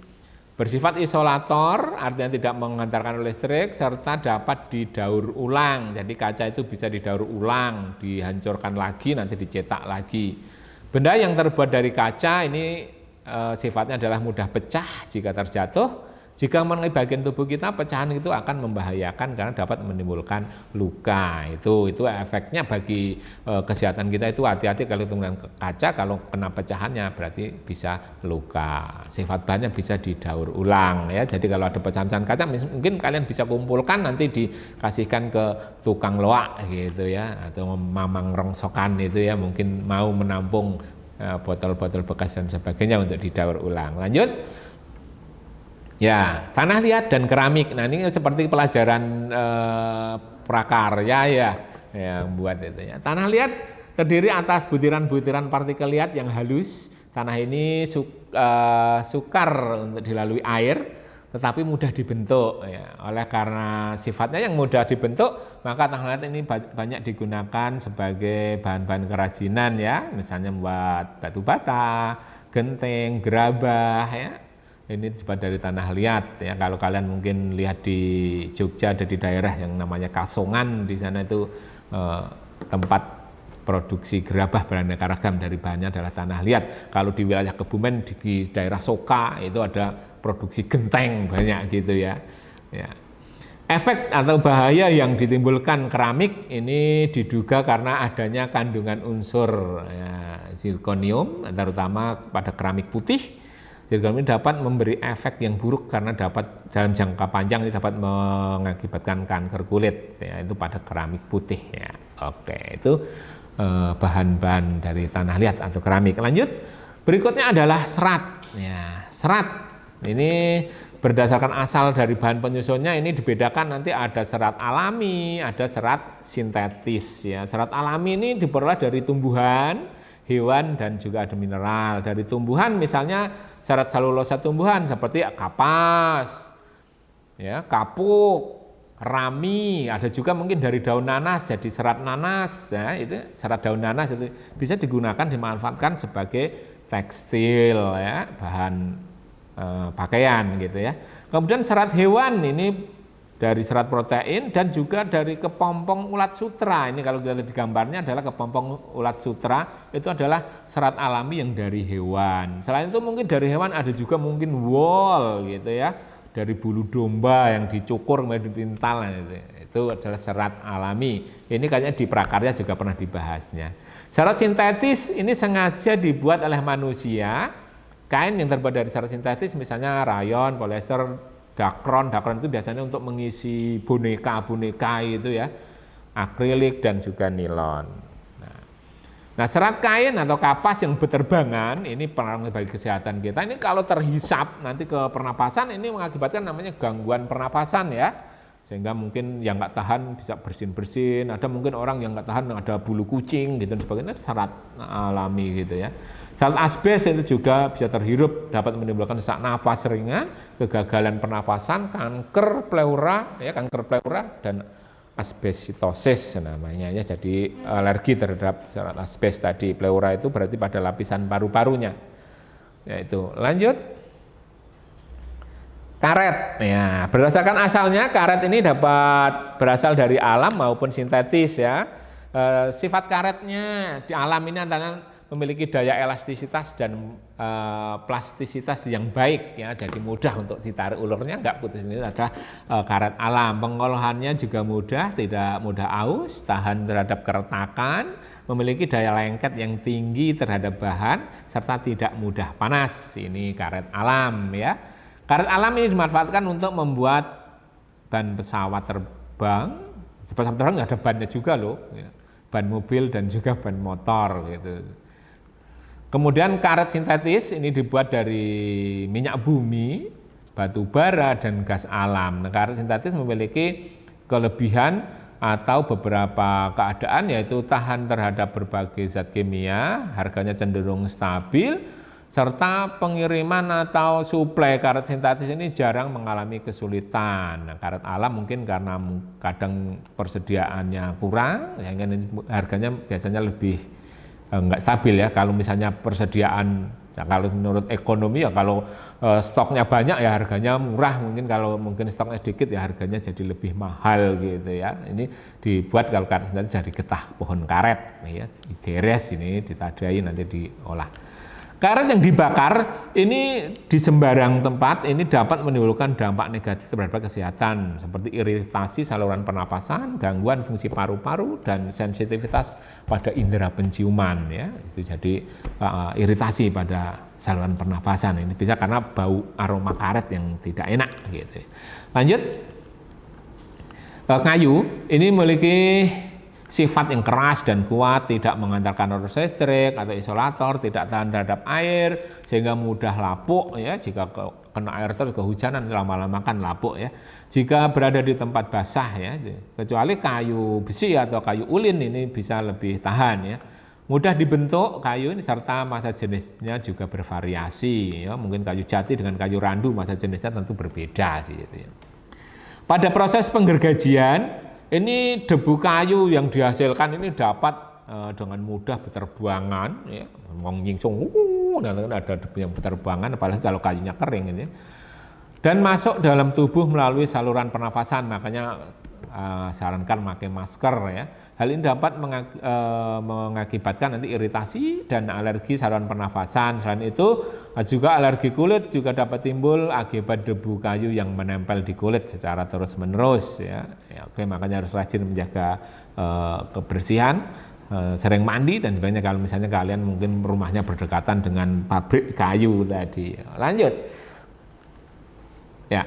A: Bersifat isolator, artinya tidak mengantarkan listrik, serta dapat didaur ulang. Jadi kaca itu bisa didaur ulang, dihancurkan lagi, nanti dicetak lagi. Benda yang terbuat dari kaca ini sifatnya adalah mudah pecah jika terjatuh. Jika mengenai bagian tubuh kita, pecahan itu akan membahayakan karena dapat menimbulkan luka. Itu efeknya bagi kesehatan kita itu hati-hati kalau menggunakan kaca, kalau kena pecahannya berarti bisa luka. Sifat bahannya bisa didaur ulang ya. Jadi kalau ada pecahan-pecahan kaca mungkin kalian bisa kumpulkan nanti dikasihkan ke tukang loak gitu ya, atau mamang rongsokan itu ya, mungkin mau menampung botol-botol bekas dan sebagainya untuk didaur ulang. Lanjut. Ya, tanah liat dan keramik. Nah, ini seperti pelajaran prakarya ya yang buat itu ya. Tanah liat terdiri atas butiran-butiran partikel liat yang halus. Tanah ini sukar untuk dilalui air, tetapi mudah dibentuk ya. Oleh karena sifatnya yang mudah dibentuk, maka tanah liat ini banyak digunakan sebagai bahan-bahan kerajinan ya, misalnya buat batu bata, genteng, gerabah ya. Ini disebut dari tanah liat ya. Kalau kalian mungkin lihat di Jogja ada di daerah yang namanya Kasongan, di sana itu tempat produksi gerabah beraneka ragam, dari bahannya adalah tanah liat. Kalau di wilayah Kebumen di daerah Soka itu ada produksi genteng banyak gitu ya. Ya. Efek atau bahaya yang ditimbulkan keramik ini diduga karena adanya kandungan unsur ya, zirkonium, terutama pada keramik putih. Zirkonium ini dapat memberi efek yang buruk karena dapat dalam jangka panjang ini dapat mengakibatkan kanker kulit ya, itu pada keramik putih ya. Oke, itu bahan-bahan dari tanah liat atau keramik. Lanjut, berikutnya adalah serat ya. Serat ini berdasarkan asal dari bahan penyusunnya ini dibedakan, nanti ada serat alami, ada serat sintetis ya. Serat alami ini diperoleh dari tumbuhan, hewan dan juga ada mineral. Dari tumbuhan misalnya serat selulosa tumbuhan seperti kapas, ya, kapuk, rami, ada juga mungkin dari daun nanas jadi serat nanas, ya, itu serat daun nanas itu bisa digunakan dimanfaatkan sebagai tekstil, ya, bahan pakaian gitu ya. Kemudian serat hewan ini dari serat protein dan juga dari kepompong ulat sutra. Ini kalau kita lihat di gambarnya adalah kepompong ulat sutra, itu adalah serat alami yang dari hewan. Selain itu mungkin dari hewan ada juga mungkin wool gitu ya, dari bulu domba yang dicukur kemudian dipintal gitu. Itu adalah serat alami. Ini kayaknya di prakarya juga pernah dibahasnya. Serat sintetis ini sengaja dibuat oleh manusia. Kain yang terbuat dari serat sintetis misalnya rayon, polyester, dakron itu biasanya untuk mengisi boneka-boneka itu ya, akrilik dan juga nilon. Nah, serat kain atau kapas yang berterbangan ini pengaruh bagi kesehatan kita. Ini kalau terhisap nanti ke pernapasan ini mengakibatkan namanya gangguan pernapasan ya. Sehingga mungkin yang nggak tahan bisa bersin-bersin, ada mungkin orang yang nggak tahan ada bulu kucing gitu dan sebagainya, serat alami gitu ya. Serat asbes itu juga bisa terhirup, dapat menimbulkan sesak nafas ringan, kegagalan pernapasan, kanker pleura dan asbesitosis namanya ya. Jadi alergi terhadap serat asbes tadi. Pleura itu berarti pada lapisan paru-parunya. Yaitu lanjut. Karet. Ya, berdasarkan asalnya karet ini dapat berasal dari alam maupun sintetis ya. Sifat karetnya di alam ini antara memiliki daya elastisitas dan plastisitas yang baik ya, jadi mudah untuk ditarik ulurnya, enggak putus. Ini adalah karet alam. Pengolahannya juga mudah, tidak mudah aus, tahan terhadap keretakan, memiliki daya lengket yang tinggi terhadap bahan serta tidak mudah panas. Ini karet alam ya. Karet alam ini dimanfaatkan untuk membuat ban pesawat terbang. Pesawat terbang nggak ada bannya juga loh, ya. Ban mobil dan juga ban motor gitu. Kemudian karet sintetis ini dibuat dari minyak bumi, batu bara dan gas alam. Nah, karet sintetis memiliki kelebihan atau beberapa keadaan yaitu tahan terhadap berbagai zat kimia, harganya cenderung stabil, serta pengiriman atau suplai karet sintetis ini jarang mengalami kesulitan. Nah, karet alam mungkin karena kadang persediaannya kurang, sehingga harganya biasanya lebih enggak stabil ya. Kalau misalnya persediaan, ya kalau menurut ekonomi ya kalau stoknya banyak ya harganya murah, mungkin kalau mungkin stoknya sedikit ya harganya jadi lebih mahal gitu ya. Ini dibuat kalau karet sintetis dari getah pohon karet ya, dideres ini, ditadai nanti diolah. Karet yang dibakar ini di sembarang tempat ini dapat menimbulkan dampak negatif terhadap kesehatan seperti iritasi saluran pernapasan, gangguan fungsi paru-paru dan sensitivitas pada indera penciuman ya. Itu jadi iritasi pada saluran pernapasan. Ini bisa karena bau aroma karet yang tidak enak gitu. Lanjut. Kayu ini memiliki sifat yang keras dan kuat, tidak mengantarkan arus listrik atau isolator, tidak tahan terhadap air sehingga mudah lapuk ya. Jika kena air terus kehujanan lama-lama kan lapuk ya. Jika berada di tempat basah ya, kecuali kayu besi atau kayu ulin ini bisa lebih tahan ya. Mudah dibentuk kayu ini serta masa jenisnya juga bervariasi ya. Mungkin kayu jati dengan kayu randu masa jenisnya tentu berbeda gitu ya. Pada proses penggergajian ini debu kayu yang dihasilkan ini dapat dengan mudah berterbangan, ya, nyingsung, ada debu yang berterbangan, apalagi kalau kayunya kering ini, dan masuk dalam tubuh melalui saluran pernafasan. Makanya sarankan memakai masker ya. Hal ini dapat mengakibatkan nanti iritasi dan alergi saluran pernafasan. Selain itu juga alergi kulit juga dapat timbul akibat debu kayu yang menempel di kulit secara terus-menerus ya. Oke, makanya harus rajin menjaga kebersihan, sering mandi dan sebagainya kalau misalnya kalian mungkin rumahnya berdekatan dengan pabrik kayu tadi. Lanjut. Ya.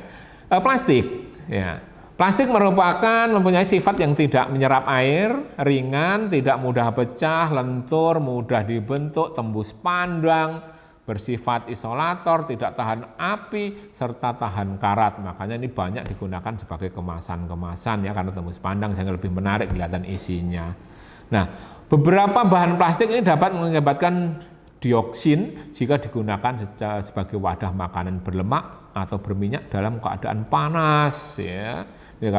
A: Plastik ya. Plastik mempunyai sifat yang tidak menyerap air, ringan, tidak mudah pecah, lentur, mudah dibentuk, tembus pandang, bersifat isolator, tidak tahan api, serta tahan karat. Makanya ini banyak digunakan sebagai kemasan-kemasan ya, karena tembus pandang sehingga lebih menarik kelihatan isinya. Nah, beberapa bahan plastik ini dapat mengakibatkan dioksin jika digunakan sebagai wadah makanan berlemak atau berminyak dalam keadaan panas ya. Ya,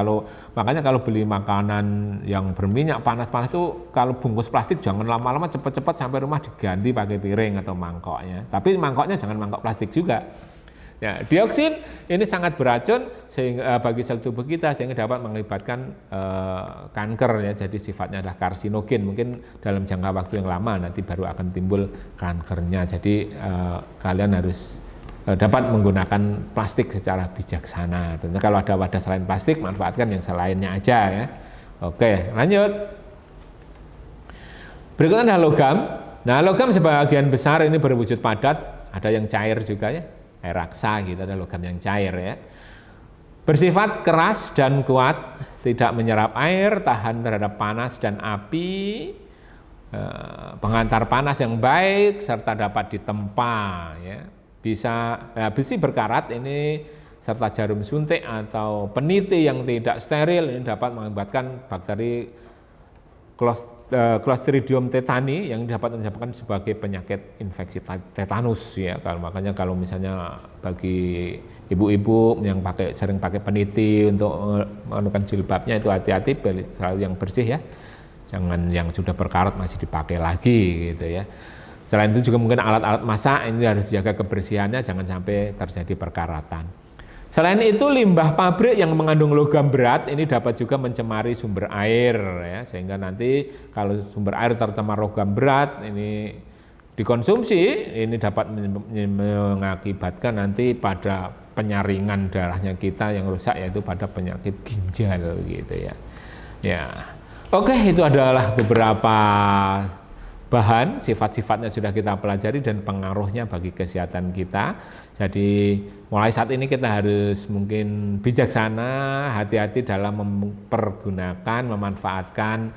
A: makanya kalau beli makanan yang berminyak panas-panas itu kalau bungkus plastik jangan lama-lama, cepat-cepat sampai rumah diganti pakai piring atau mangkoknya. Tapi mangkoknya jangan mangkok plastik juga. Ya, dioksin ini sangat beracun sehingga bagi sel tubuh kita sehingga dapat mengakibatkan kanker ya. Jadi sifatnya adalah karsinogen. Mungkin dalam jangka waktu yang lama nanti baru akan timbul kankernya. Jadi kalian harus dapat menggunakan plastik secara bijaksana. Tentu kalau ada wadah selain plastik, manfaatkan yang selainnya aja ya. Oke, lanjut. Berikutnya adalah logam. Nah, logam sebagian besar ini berwujud padat, ada yang cair juga ya. Air raksa gitu, ada logam yang cair ya. Bersifat keras dan kuat, tidak menyerap air, tahan terhadap panas dan api, pengantar panas yang baik, serta dapat ditempa ya. Besi berkarat ini serta jarum suntik atau peniti yang tidak steril ini dapat mengakibatkan bakteri Clostridium tetani yang dapat menyebabkan sebagai penyakit infeksi tetanus ya. Makanya kalau misalnya bagi ibu-ibu yang sering pakai peniti untuk menggunakan jilbabnya itu hati-hati, selalu yang bersih ya. Jangan yang sudah berkarat masih dipakai lagi gitu ya. Selain itu juga mungkin alat-alat masak ini harus dijaga kebersihannya, jangan sampai terjadi perkaratan. Selain itu limbah pabrik yang mengandung logam berat ini dapat juga mencemari sumber air ya, sehingga nanti kalau sumber air tercemar logam berat ini dikonsumsi ini dapat mengakibatkan nanti pada penyaringan darahnya kita yang rusak, yaitu pada penyakit ginjal gitu ya. Ya. Oke, itu adalah beberapa bahan, sifat-sifatnya sudah kita pelajari dan pengaruhnya bagi kesehatan kita. Jadi mulai saat ini kita harus mungkin bijaksana, hati-hati dalam mempergunakan, memanfaatkan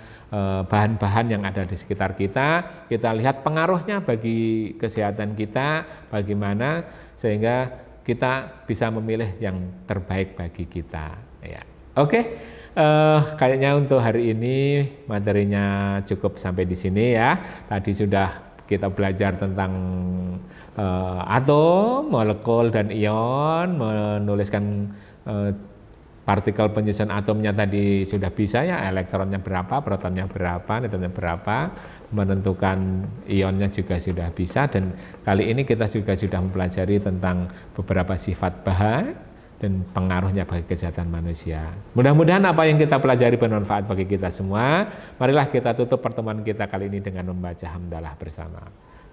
A: bahan-bahan yang ada di sekitar kita. Kita lihat pengaruhnya bagi kesehatan kita, bagaimana sehingga kita bisa memilih yang terbaik bagi kita. Ya. Oke. Kayaknya untuk hari ini materinya cukup sampai di sini ya. Tadi sudah kita belajar tentang atom, molekul dan ion, menuliskan partikel penyusun atomnya tadi sudah bisa ya, elektronnya berapa, protonnya berapa, neutronnya berapa, menentukan ionnya juga sudah bisa. Dan kali ini kita juga sudah mempelajari tentang beberapa sifat bahan dan pengaruhnya bagi kesehatan manusia. Mudah-mudahan apa yang kita pelajari bermanfaat bagi kita semua. Marilah kita tutup pertemuan kita kali ini dengan membaca hamdalah bersama.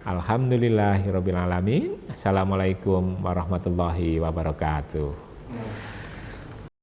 A: Alhamdulillahirabbil alamin. Assalamualaikum warahmatullahi wabarakatuh.